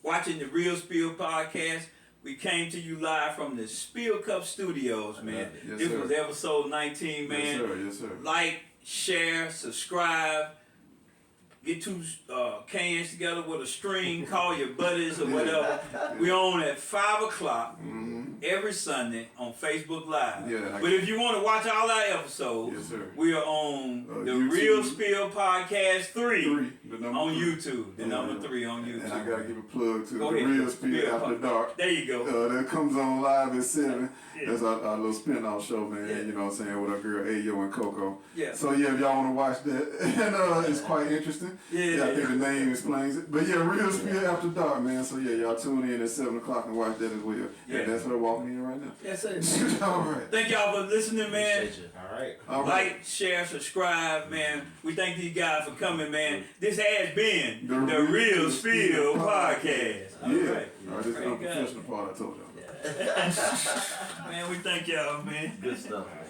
watching the Real Spill podcast. We came to you live from the Spill Cup Studios, man. Yes, This sir. was episode 19, man. Yes, sir. Like, share, subscribe. Get two cans together with a string. Call your buddies or whatever. We're on at 5 o'clock every Sunday on Facebook Live. Yeah, But if you want to watch all our episodes, Yes, sir. we are on the YouTube. Real Spill Podcast 3 the number on 3. YouTube. The number 3 on YouTube. And I gotta give a plug to Go the ahead. Real Spill After Dark. There you go. That comes on live at 7. That's our little spin-off show, man. You know what I'm saying, with our girl Ayo and Coco. Yeah. So yeah, if y'all want to watch that, and it's quite interesting. I think the name explains it. But yeah, Real Spill After Dark, man. So yeah, y'all tune in at 7 o'clock and watch that as well. Yeah. And that's her walking in right now. That's it. All right. Thank y'all for listening, man. All right. Like, share, subscribe, man. We thank these guys for coming, man. This has been the Real Spill Podcast. All right. All right, this is the unprofessional part I told y'all. Man, we thank y'all, man. Good stuff, man.